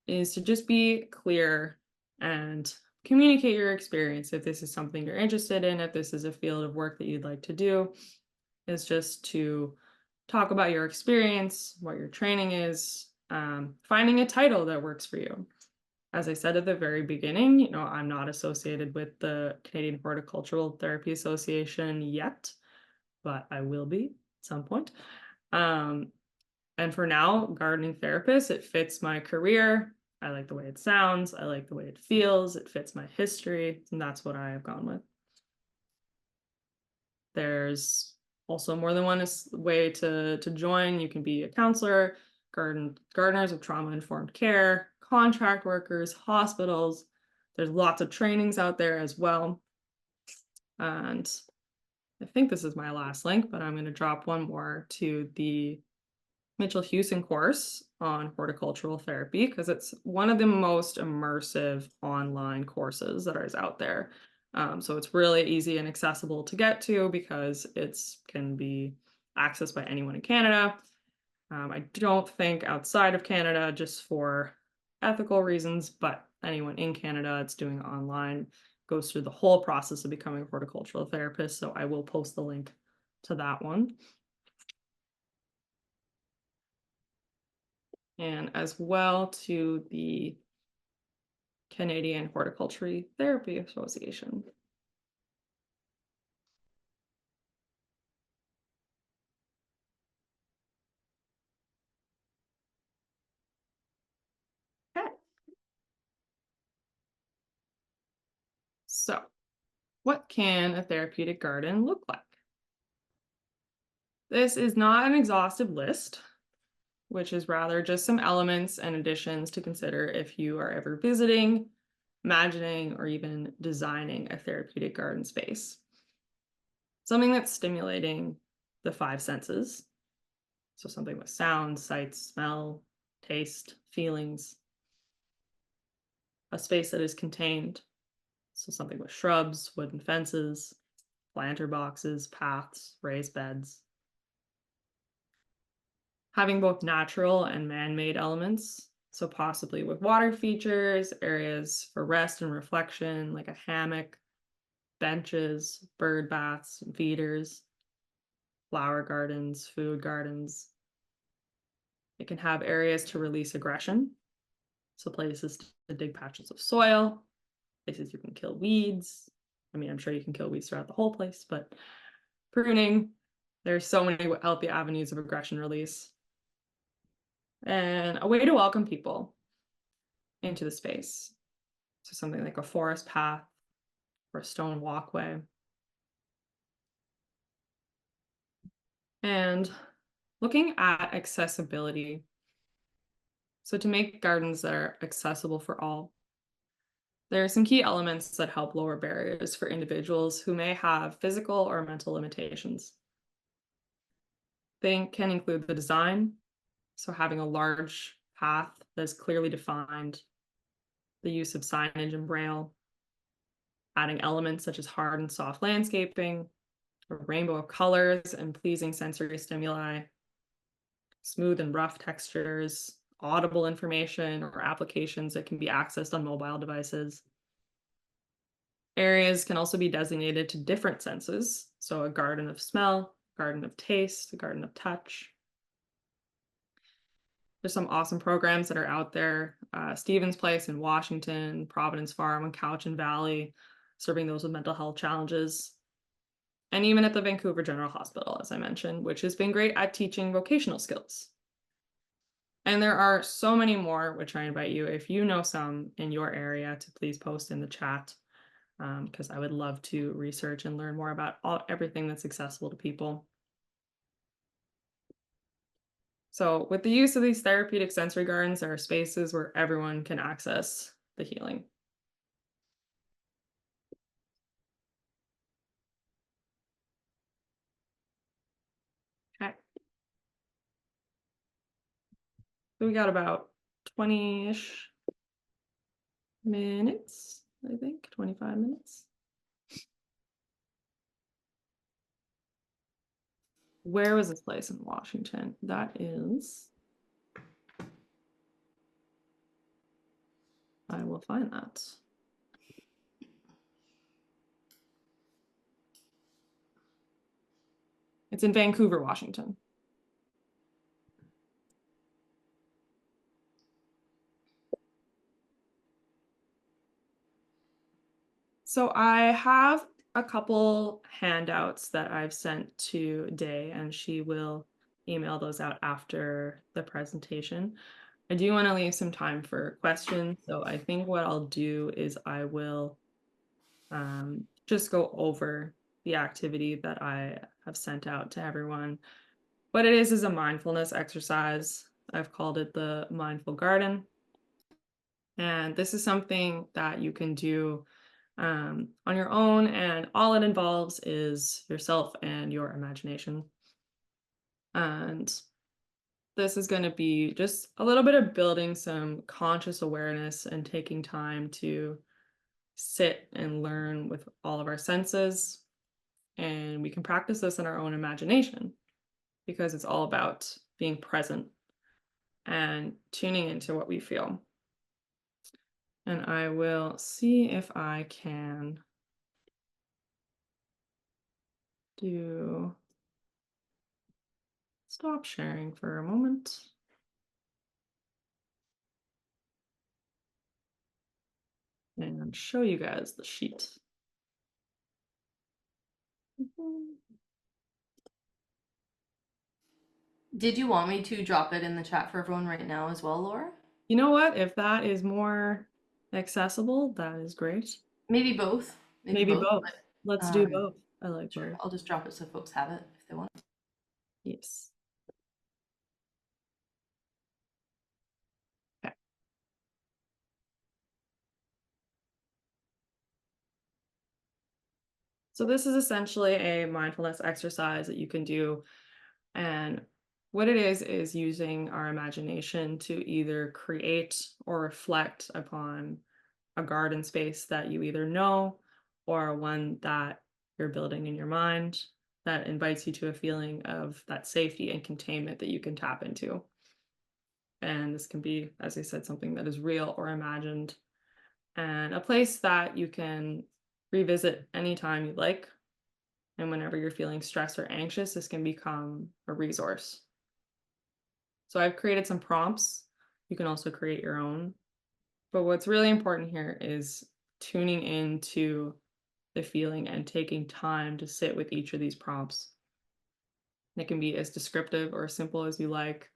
is to just be clear and communicate your experience. If this is something you're interested in, if this is a field of work that you'd like to do, is just to talk about your experience, what your training is, finding a title that works for you. As I said at the very beginning, I'm not associated with the Canadian Horticultural Therapy Association yet, but I will be at some point. And for now, gardening therapist, it fits my career. I like the way it sounds. I like the way it feels. It fits my history, and that's what I have gone with. There's also more than one way to join. You can be a counselor, gardeners of trauma-informed care, contract workers, hospitals. There's lots of trainings out there as well. And I think this is my last link, but I'm going to drop one more to the Mitchell Hewson course on horticultural therapy, because it's one of the most immersive online courses that is out there. So it's really easy and accessible to get to because it can be accessed by anyone in Canada. I don't think outside of Canada, just for ethical reasons, but anyone in Canada, it's doing it online, goes through the whole process of becoming a horticultural therapist. So I will post the link to that one. And as well to the Canadian Horticultural Therapy Association. Okay. So, what can a therapeutic garden look like? This is not an exhaustive list, which is rather just some elements and additions to consider if you are ever visiting imagining or even designing a therapeutic garden space. Something that's stimulating the five senses. So something with sound, sight, smell, taste, feelings. A space that is contained. So something with shrubs, wooden fences, planter boxes, paths, raised beds. Having both natural and man-made elements, so possibly with water features, areas for rest and reflection, like a hammock, benches, bird baths, and feeders, flower gardens, food gardens. It can have areas to release aggression, so places to dig patches of soil, places you can kill weeds. I mean, I'm sure you can kill weeds throughout the whole place, but pruning, there's so many healthy avenues of aggression release. And a way to welcome people into the space. So something like a forest path or a stone walkway. And looking at accessibility. So to make gardens that are accessible for all, there are some key elements that help lower barriers for individuals who may have physical or mental limitations. They can include the design, so having a large path that is clearly defined, the use of signage and braille, adding elements such as hard and soft landscaping, a rainbow of colors and pleasing sensory stimuli, smooth and rough textures, audible information or applications that can be accessed on mobile devices. Areas can also be designated to different senses, so a garden of smell, garden of taste, a garden of touch. There's some awesome programs that are out there. Stevens Place in Washington, Providence Farm and Cowichan Valley, serving those with mental health challenges. And even at the Vancouver General Hospital, as I mentioned, which has been great at teaching vocational skills. And there are so many more, which I invite you, if you know some in your area, to please post in the chat, because I would love to research and learn more about everything that's accessible to people. So with the use of these therapeutic sensory gardens, there are spaces where everyone can access the healing. Okay. So we got about 20-ish minutes, I think, 25 minutes. Where was this place in Washington? That is, I will find that. It's in Vancouver, Washington. So I have a couple handouts that I've sent to Day, and she will email those out after the presentation. I do want to leave some time for questions, so I think what I'll do is I will just go over the activity that I have sent out to everyone. What it is a mindfulness exercise. I've called it the Mindful Garden. And this is something that you can do on your own, and all it involves is yourself and your imagination. And this is going to be just a little bit of building some conscious awareness and taking time to sit and learn with all of our senses. And we can practice this in our own imagination because it's all about being present and tuning into what we feel. And I will see if I can stop sharing for a moment. And show you guys the sheet. Did you want me to drop it in the chat for everyone right now as well, Laura? You know what? If that is more accessible, that is great. Maybe both. Maybe both. but, Let's do both. I like sure. both. I'll just drop it so folks have it if they want. Yes. Okay. So this is essentially a mindfulness exercise that you can do. And what it is using our imagination to either create or reflect upon a garden space that you either know or one that you're building in your mind that invites you to a feeling of that safety and containment that you can tap into. And this can be, as I said, something that is real or imagined, and a place that you can revisit anytime you like. And whenever you're feeling stressed or anxious, this can become a resource. So I've created some prompts. You can also create your own. But what's really important here is tuning into the feeling and taking time to sit with each of these prompts. It can be as descriptive or simple as you like,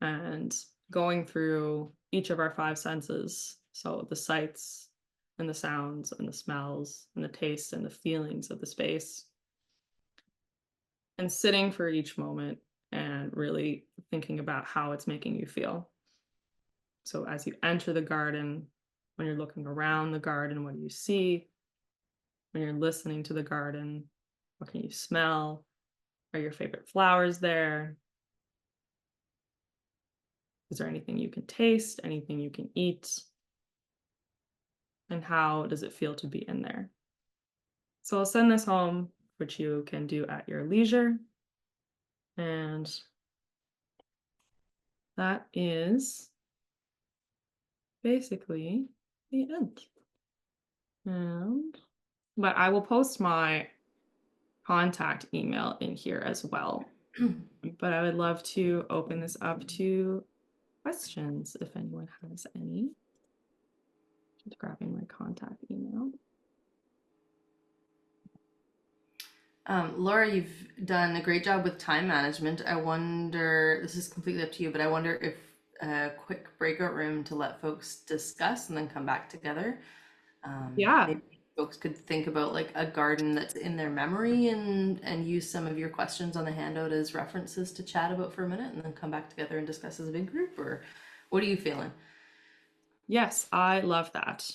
and going through each of our five senses. So the sights and the sounds and the smells and the tastes and the feelings of the space, and sitting for each moment and really thinking about how it's making you feel. So as you enter the garden, when you're looking around the garden, what do you see? When you're listening to the garden, what can you smell? Are your favorite flowers there? Is there anything you can taste, anything you can eat? And how does it feel to be in there? So I'll send this home, which you can do at your leisure. And that is basically the end. But I will post my contact email in here as well. But I would love to open this up to questions if anyone has any. Just grabbing my contact email. Laura, you've done a great job with time management. I wonder, this is completely up to you, but I wonder if a quick breakout room to let folks discuss and then come back together. Yeah. Maybe folks could think about like a garden that's in their memory and use some of your questions on the handout as references to chat about for a minute and then come back together and discuss as a big group, or what are you feeling? Yes, I love that.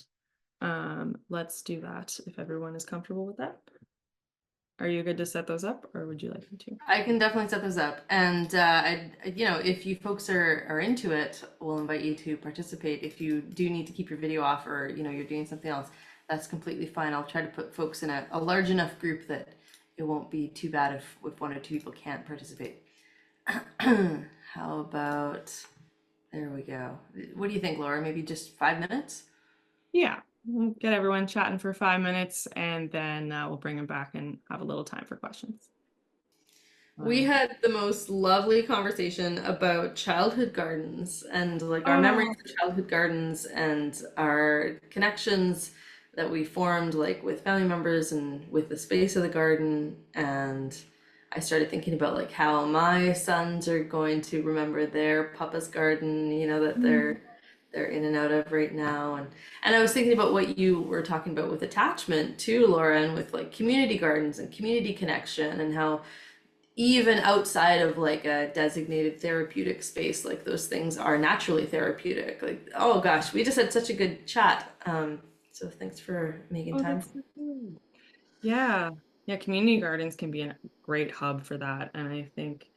Let's do that if everyone is comfortable with that. Are you good to set those up, or would you like me to? I can definitely set those up. And if you folks are into it, we'll invite you to participate. If you do need to keep your video off or you're doing something else, that's completely fine. I'll try to put folks in a large enough group that it won't be too bad if one or two people can't participate. How about, there we go. What do you think, Laura? Maybe just 5 minutes? Yeah, we'll get everyone chatting for 5 minutes, and then we'll bring them back and have a little time for questions. We had the most lovely conversation about childhood gardens and like our memories of childhood gardens and our connections that we formed like with family members and with the space of the garden. And I started thinking about like how my sons are going to remember their papa's garden, that they're in and out of right now. And I was thinking about what you were talking about with attachment too, Laura, and with like community gardens and community connection and how even outside of like a designated therapeutic space, like those things are naturally therapeutic. Like, oh gosh, we just had such a good chat. So thanks for making time. That's so good. Yeah, community gardens can be a great hub for that, and I think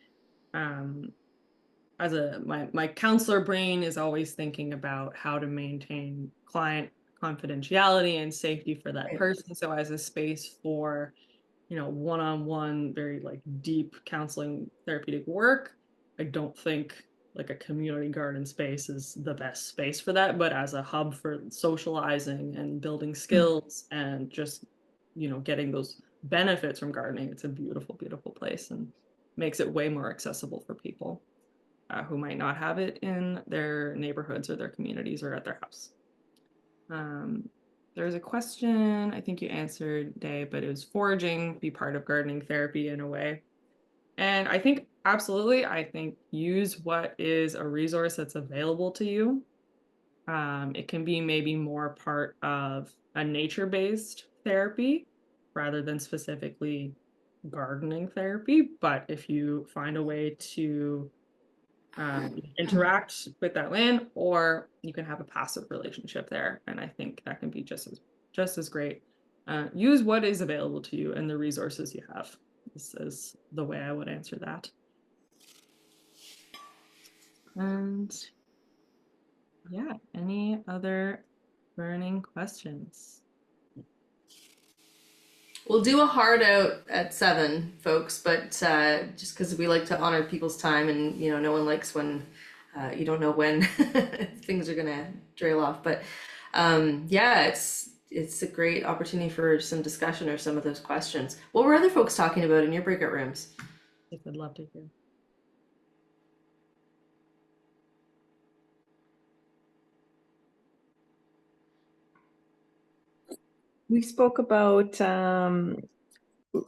as my counselor brain is always thinking about how to maintain client confidentiality and safety for that person. So as a space for one-on-one, very like deep counseling therapeutic work, I don't think like a community garden space is the best space for that, but as a hub for socializing and building skills and just getting those benefits from gardening, it's a beautiful, beautiful place and makes it way more accessible for people who might not have it in their neighborhoods or their communities or at their house. There's a question I think you answered, Day, but it was foraging be part of gardening therapy in a way. And I think absolutely, I think use what is a resource that's available to you. It can be maybe more part of a nature-based therapy rather than specifically gardening therapy. But if you find a way to interact with that land, or you can have a passive relationship there, and I think that can be just as great. use what is available to you and the resources you have. This is the way I would answer that. And yeah, any other burning questions? We'll do a hard out at 7, folks, but just because we like to honor people's time, and no one likes when you don't know when things are gonna trail off. But yeah, it's a great opportunity for some discussion or some of those questions. What were other folks talking about in your breakout rooms? I'd love to hear. We spoke about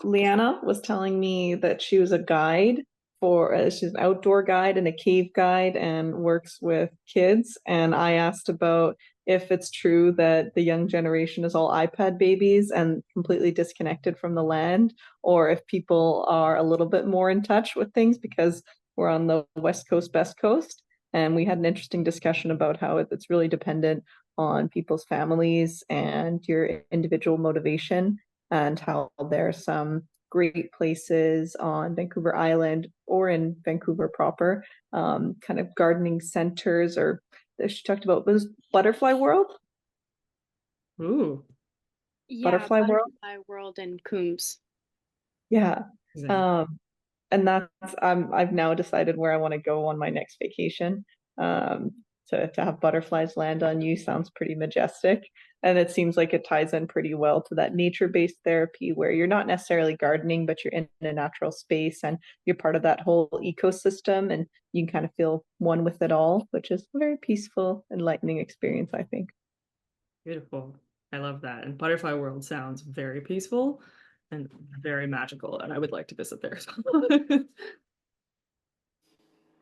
Leanna was telling me that she was a guide for she's an outdoor guide and a cave guide and works with kids. And I asked about if it's true that the young generation is all iPad babies and completely disconnected from the land, or if people are a little bit more in touch with things because we're on the West Coast, Best Coast. And we had an interesting discussion about how it's really dependent on people's families and your individual motivation, and how there are some great places on Vancouver Island or in Vancouver proper, kind of gardening centers, or she talked about was Butterfly World. Ooh. Yeah, Butterfly World. Butterfly World and Coombs. Yeah. Exactly. And that's I've now decided where I want to go on my next vacation. To have butterflies land on you sounds pretty majestic. And it seems like it ties in pretty well to that nature-based therapy where you're not necessarily gardening, but you're in a natural space and you're part of that whole ecosystem and you can kind of feel one with it all, which is a very peaceful, enlightening experience, I think. Beautiful. I love that. And Butterfly World sounds very peaceful and very magical, and I would like to visit there.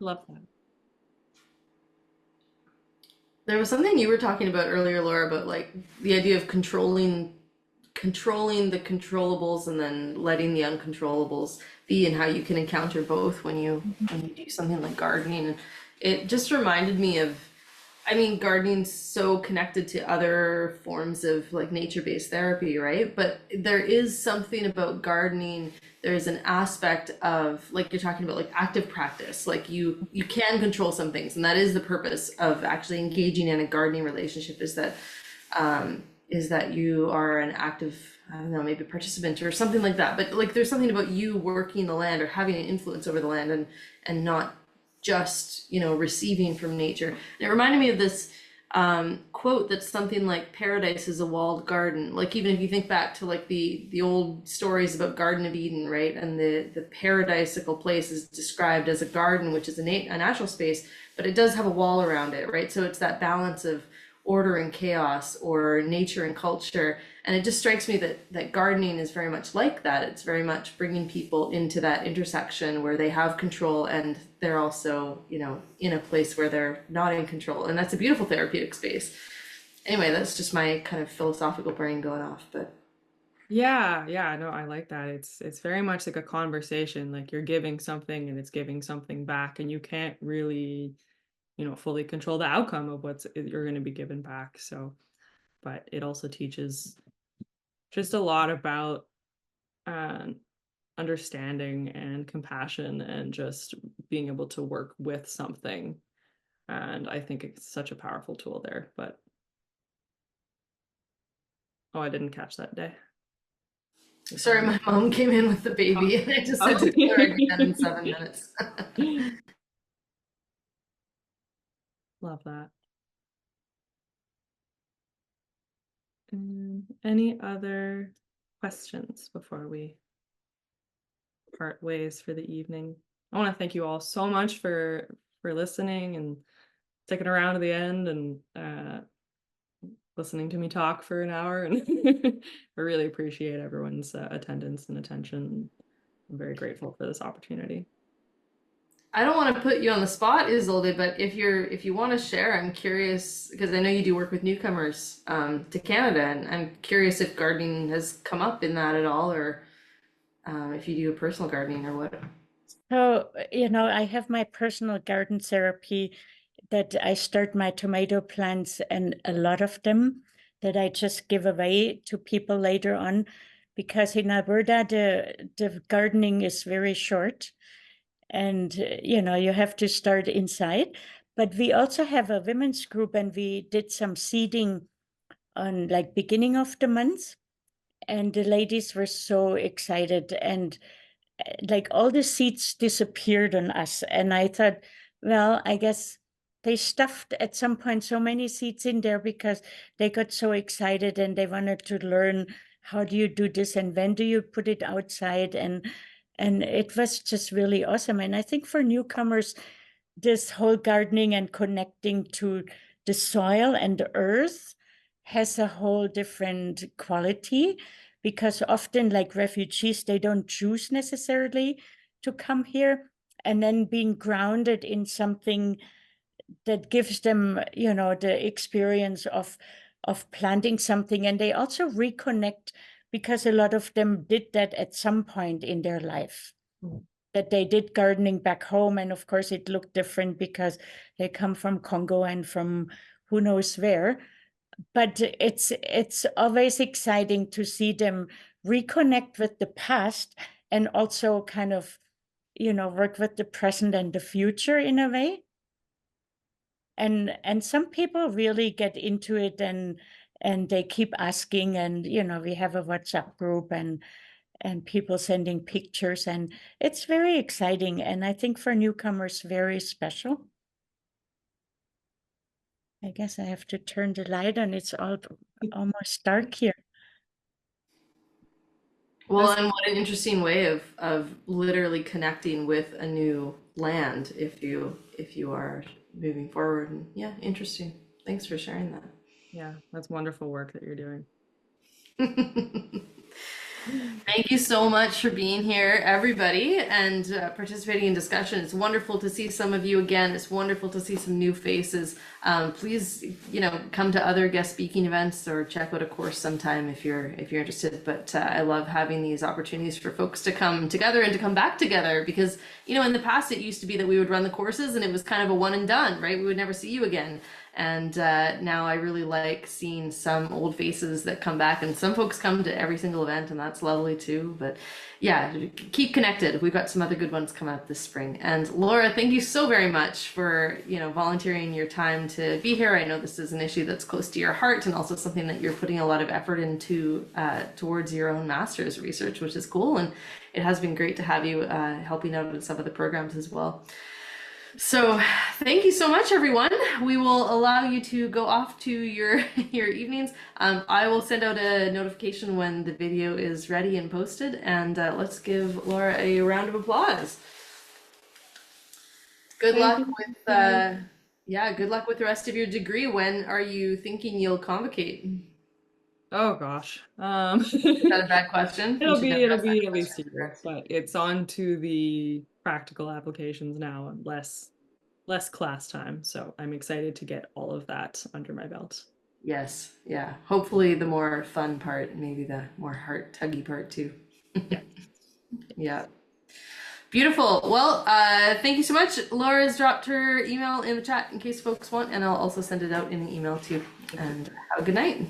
Love that. There was something you were talking about earlier, Laura, about like the idea of controlling the controllables and then letting the uncontrollables be, and how you can encounter both when you do something like gardening. And it just reminded me of, I mean, gardening's so connected to other forms of like nature-based therapy, right? But there is something about gardening. There's an aspect of, like you're talking about, like active practice. Like you can control some things, and that is the purpose of actually engaging in a gardening relationship. Is that you are an active, I don't know, maybe participant or something like that. But like there's something about you working the land or having an influence over the land, and not just receiving from nature. And it reminded me of this quote that's something like paradise is a walled garden. Like even if you think back to like the old stories about Garden of Eden, right? And the paradisical place is described as a garden, which is a natural space, but it does have a wall around it, right? So it's that balance of order and chaos, or nature and culture. And it just strikes me that gardening is very much like that. It's very much bringing people into that intersection where they have control and they're also, in a place where they're not in control. And that's a beautiful therapeutic space. Anyway, that's just my kind of philosophical brain going off, but Yeah, no, I like that. It's very much like a conversation, like you're giving something and it's giving something back, and you can't really fully control the outcome of you're going to be given back. So, but it also teaches just a lot about understanding and compassion and just being able to work with something. And I think it's such a powerful tool there. But I didn't catch that day. sorry, my mom came in with the baby and I just had to tell her again in 7 minutes. Love that. Any other questions before we part ways for the evening? I want to thank you all so much for listening and sticking around to the end and listening to me talk for an hour. And I really appreciate everyone's attendance and attention. I'm very grateful for this opportunity. I don't want to put you on the spot, Isolde, but if you want to share, I'm curious because I know you do work with newcomers to Canada, and I'm curious if gardening has come up in that at all, or if you do a personal gardening or what. So, I have my personal garden therapy that I start my tomato plants, and a lot of them that I just give away to people later on, because in Alberta the gardening is very short, and you have to start inside. But we also have a women's group, and we did some seeding on like beginning of the month, and the ladies were so excited, and like all the seeds disappeared on us. And I thought, well, I guess they stuffed at some point so many seeds in there because they got so excited and they wanted to learn, how do you do this and when do you put it outside? And it was just really awesome. And I think for newcomers, this whole gardening and connecting to the soil and the earth has a whole different quality, because often, like refugees, they don't choose necessarily to come here, and then being grounded in something that gives them, the experience of planting something, and they also reconnect, because a lot of them did that at some point in their life. That they did gardening back home, and of course it looked different because they come from Congo and from who knows where. But it's always exciting to see them reconnect with the past, and also kind of, work with the present and the future in a way. And some people really get into it, and they keep asking, and we have a WhatsApp group, and people sending pictures, and it's very exciting, and I think for newcomers very special. I guess I have to turn the light on. It's all almost dark here. Well, and what an interesting way of literally connecting with a new land if you are moving forward. And yeah, interesting. Thanks for sharing that. Yeah, that's wonderful work that you're doing. Thank you so much for being here, everybody, and participating in discussion. It's wonderful to see some of you again. It's wonderful to see some new faces. Please, come to other guest speaking events or check out a course sometime if you're interested. But I love having these opportunities for folks to come together and to come back together, because in the past it used to be that we would run the courses and it was kind of a one and done, right? We would never see you again. And now I really like seeing some old faces that come back, and some folks come to every single event, and that's lovely too. But yeah, keep connected. We've got some other good ones coming up this spring. And Laura, thank you so very much for volunteering your time to be here. I know this is an issue that's close to your heart, and also something that you're putting a lot of effort into towards your own master's research, which is cool. And it has been great to have you helping out in some of the programs as well. So thank you so much, everyone. We will allow you to go off to your evenings. I will send out a notification when the video is ready and posted, and let's give Laura a round of applause. Good luck with good luck with the rest of your degree. When are you thinking you'll convocate? Oh gosh. Is that a bad question? It'll be at least a year, but it's on to the practical applications now, and less class time. So I'm excited to get all of that under my belt. Yes, yeah. Hopefully the more fun part, maybe the more heart tuggy part too. Yeah. Beautiful. Well, thank you so much. Laura's dropped her email in the chat in case folks want, and I'll also send it out in the email too. And have a good night.